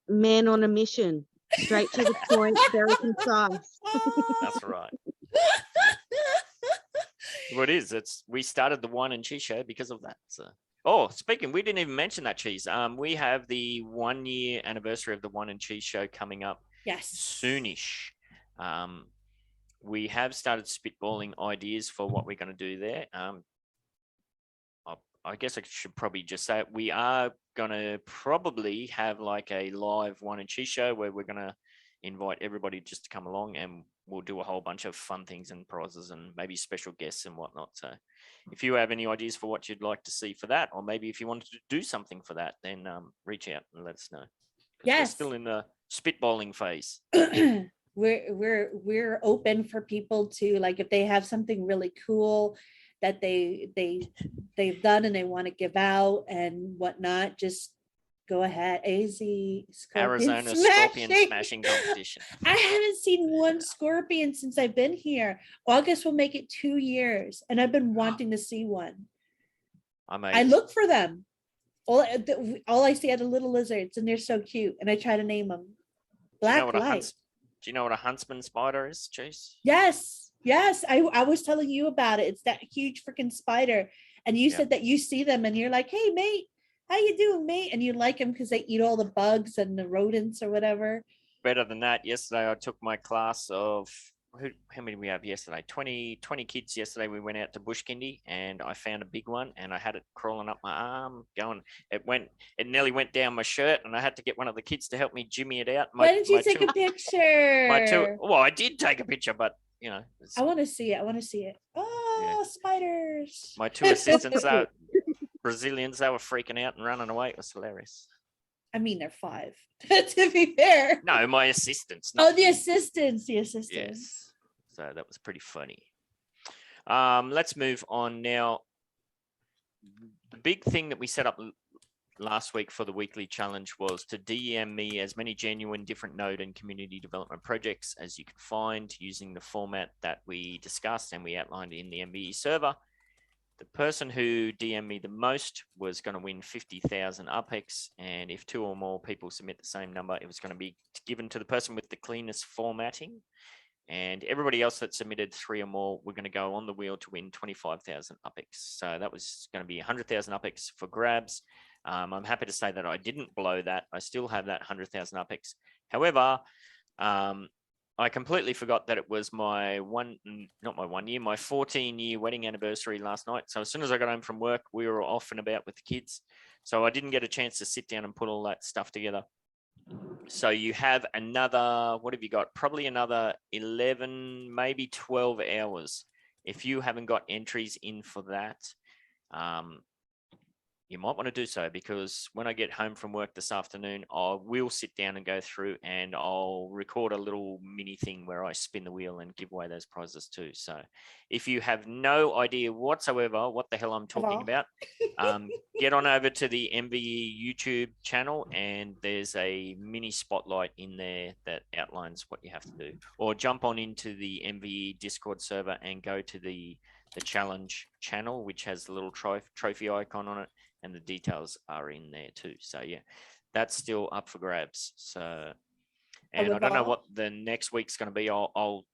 Man on a mission. Straight to the point, very concise. That's right. What is? We started the wine and cheese show because of that. So. Oh, speaking, we didn't even mention that, cheese. We have the 1 year anniversary of the wine and cheese show coming up. Yes. Soonish. We have started spitballing ideas for what we're going to do there. I guess I should probably just say it. We are going to probably have like a live wine and cheese show where we're going to invite everybody just to come along, and we'll do a whole bunch of fun things and prizes and maybe special guests and whatnot. So if you have any ideas for what you'd like to see for that, or maybe if you wanted to do something for that, then reach out and let us know. Yes. We're still in the spitballing phase. we're open for people to, like, if they have something really cool that they've done and they want to give out and whatnot, just go ahead. Scorpion Arizona scorpion smashing competition. I haven't seen one scorpion since I've been here. August will make it 2 years, and I've been wanting to see one. I look for them. All I see are the little lizards, and they're so cute, and I try to name them. Black light. Do you know what a huntsman spider is, Chase? Yes. I was telling you about it. It's that huge freaking spider, and you said that you see them, and you're like, "Hey, mate, how you doing, mate?" And you like them because they eat all the bugs and the rodents or whatever. Better than that, yesterday I took my class of how many we have yesterday? 20 kids yesterday. We went out to bush kindy and I found a big one and I had it crawling up my arm, it nearly went down my shirt, and I had to get one of the kids to help me jimmy it out. Why didn't you take a picture? Well, I did take a picture, but you know, I want to see it. Oh, spiders. My two assistants are Brazilians. They were freaking out and running away. It was hilarious. I mean, they're 5, to be fair. No, my assistants. Oh, the assistants. Yes. So that was pretty funny. Let's move on now. The big thing that we set up last week for the weekly challenge was to DM me as many genuine different node and community development projects as you can find using the format that we discussed and we outlined in the MBE server. The person who DM'd me the most was going to win 50,000 UPEX, and if 2 or more people submit the same number, it was going to be given to the person with the cleanest formatting. And everybody else that submitted 3 or more, we're going to go on the wheel to win 25,000 UPEX. So that was going to be 100,000 UPEX for grabs. I'm happy to say that I didn't blow that. I still have that 100,000 UPEX. However, I completely forgot that it was my 14-year wedding anniversary last night. So as soon as I got home from work, we were off and about with the kids. So I didn't get a chance to sit down and put all that stuff together. So you have another, what have you got? Probably another 11, maybe 12 hours. If you haven't got entries in for that, you might want to do so, because when I get home from work this afternoon, I will sit down and go through and I'll record a little mini thing where I spin the wheel and give away those prizes too. So if you have no idea whatsoever what the hell I'm talking about, get on over to the MVE YouTube channel and there's a mini spotlight in there that outlines what you have to do. Or jump on into the MVE Discord server and go to the challenge channel, which has the little trophy icon on it. And the details are in there too. So yeah, that's still up for grabs. So, and I don't know what the next week's going to be. I'll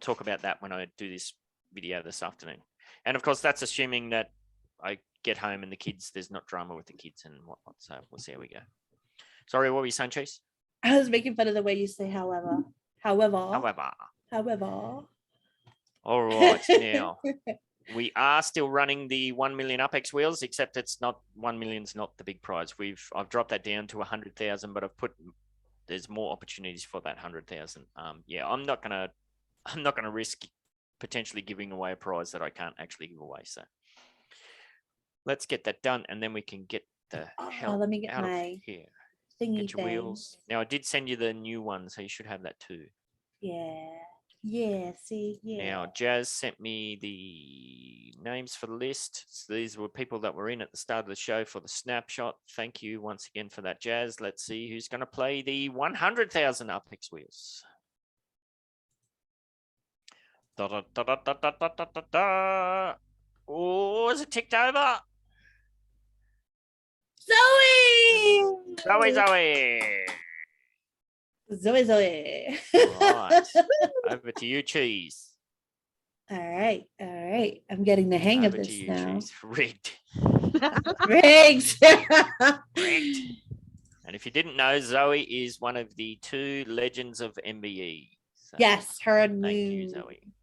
talk about that when I do this video this afternoon. And of course, that's assuming that I get home and there's not drama with the kids and whatnot. So we'll see how we go. Sorry, what were you saying, Chase? I was making fun of the way you say however. All right, now. We are still running the 1 million UPEX wheels, except it's not 1 million's not the big prize. I've dropped that down to 100,000, but there's more opportunities for that 100,000. Yeah, I'm not gonna risk potentially giving away a prize that I can't actually give away. So let's get that done, and then we can get the hell let me get out my of here. Thingy Get your wheels. Now I did send you the new one, so you should have that too. Yeah, see, yeah. Now, Jazz sent me the names for the list. So these were people that were in at the start of the show for the snapshot. Thank you once again for that, Jazz. Let's see who's going to play the 100,000 UPEX wheels. Oh, is it ticked over? Zoe. Right. Over to you, Cheese. All right. I'm getting the hang of this now. Cheese. Rigged. Rigged. And if you didn't know, Zoe is one of the 2 legends of MBE. So yes, her and thank you, Zoe.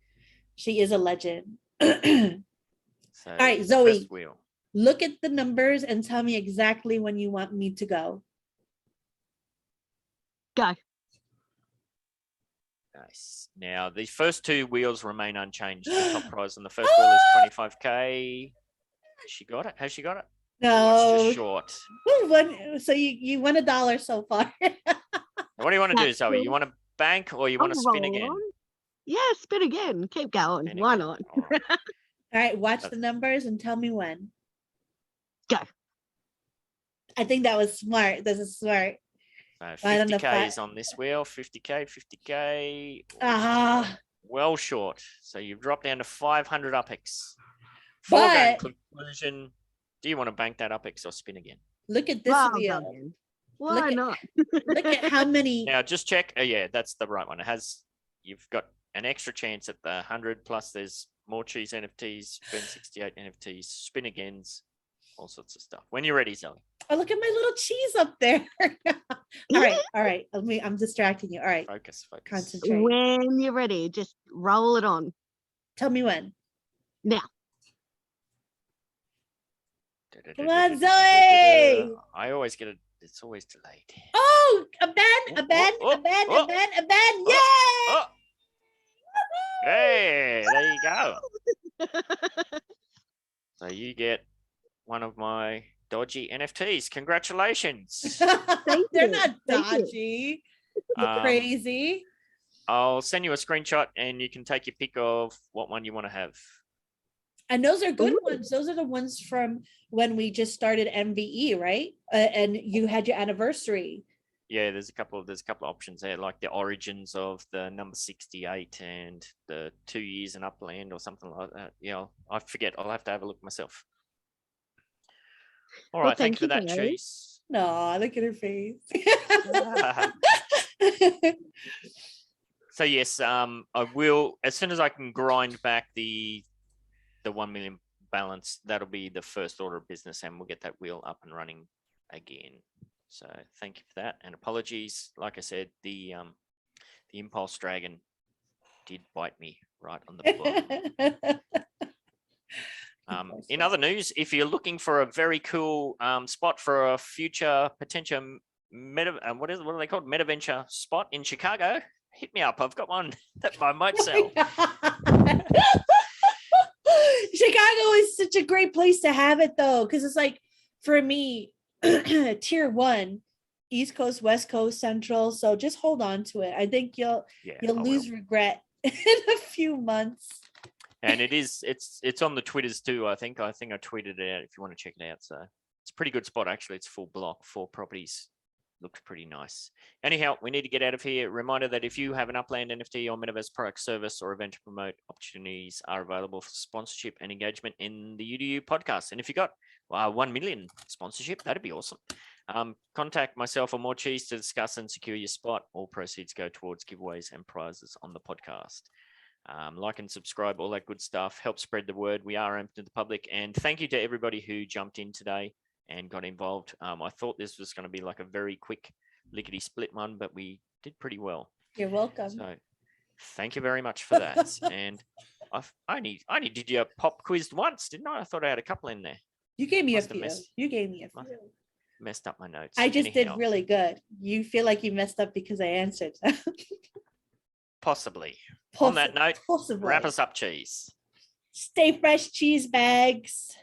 She is a legend. So, all right, Zoe, look at the numbers and tell me exactly when you want me to go. Go. Nice. Now, the first 2 wheels remain unchanged. The top prize on the first wheel is 25K. She got it? Has she got it? No. It's just short. So you won $1 so far. What do you want to do, Zoe? You want to bank or you want to I'll spin roll again? on. Yeah, spin again. Keep going. Spin Why again. not? All right. All right, watch That's- the numbers and tell me when. Go. I think that was smart. This is smart. So Right on the 50K is flat. on this wheel. 50K. Ah, Well short. So you've dropped down to 500 UPX. Foregone but conclusion. Do you want to bank that UPX or spin again? look at this Well wheel. done. Why at- not? Look at how many. Now just check. Oh yeah, that's the right one. You've got an extra chance at the 100 plus there's Morecheese NFTs, Ben68 NFTs, spin agains, all sorts of stuff. When you're ready, Zoe. Oh, look at my little cheese up there. All right. I'm distracting you. All right, Focus. concentrate. When you're ready, just roll it on. Tell me when. Now. Come on, Zoe. I always get it. It's always delayed. Oh, a band. Oh. Yay! Oh. Hey, there you go. So you get one of my dodgy NFTs. Congratulations. Thank They're you. not Thank you. dodgy. You're Um, crazy. I'll send you a screenshot and you can take your pick of what one you want to have. And those are good Ooh. ones. Those are the ones from when we just started MVE, right? And you had your anniversary. Yeah, there's a couple of options there, like the origins of the number 68 and the 2 years in Upland or something like that. Yeah, I forget. I'll have to have a look myself. All Well, right, thank you for thank that, you, Zoe. Cheese. No, look at her face. So yes, I will, as soon as I can grind back the 1 million balance, that'll be the first order of business and we'll get that wheel up and running again. So thank you for that. And apologies. Like I said, the impulse dragon did bite me right on the bum. In other news, if you're looking for a very cool spot for a future potential what are they called? Metaventure spot in Chicago, hit me up. I've got one that I might sell. Chicago is such a great place to have it though, because it's like for me, tier 1, East Coast, West Coast, Central. So just hold on to it. I think you'll I lose will. regret in a few months. And it's on the Twitters too. I think I tweeted it out if you want to check it out. So it's a pretty good spot actually. It's full block, 4 properties. Looks pretty nice. Anyhow, we need to get out of here. Reminder that if you have an Upland NFT or Metaverse product, service, or event to promote, opportunities are available for sponsorship and engagement in the UDU podcast. And if you got 1 million sponsorship, that'd be awesome. Contact myself or Morecheese to discuss and secure your spot. All proceeds go towards giveaways and prizes on the podcast. Like and subscribe, all that good stuff. Help spread the word. We are open to the public. And thank you to everybody who jumped in today and got involved. I thought this was going to be like a very quick lickety split one, but we did pretty well. You're welcome. So thank you very much for that. And I only did you pop quizzed once, didn't I? I thought I had a couple in there. You gave me Must a have few. missed- You gave me a must- few. Messed up my notes. I just Anyhow, did really good. You feel like you messed up because I answered. possibly. On that note, possibly. wrap us up, Cheese. Stay fresh, cheese bags.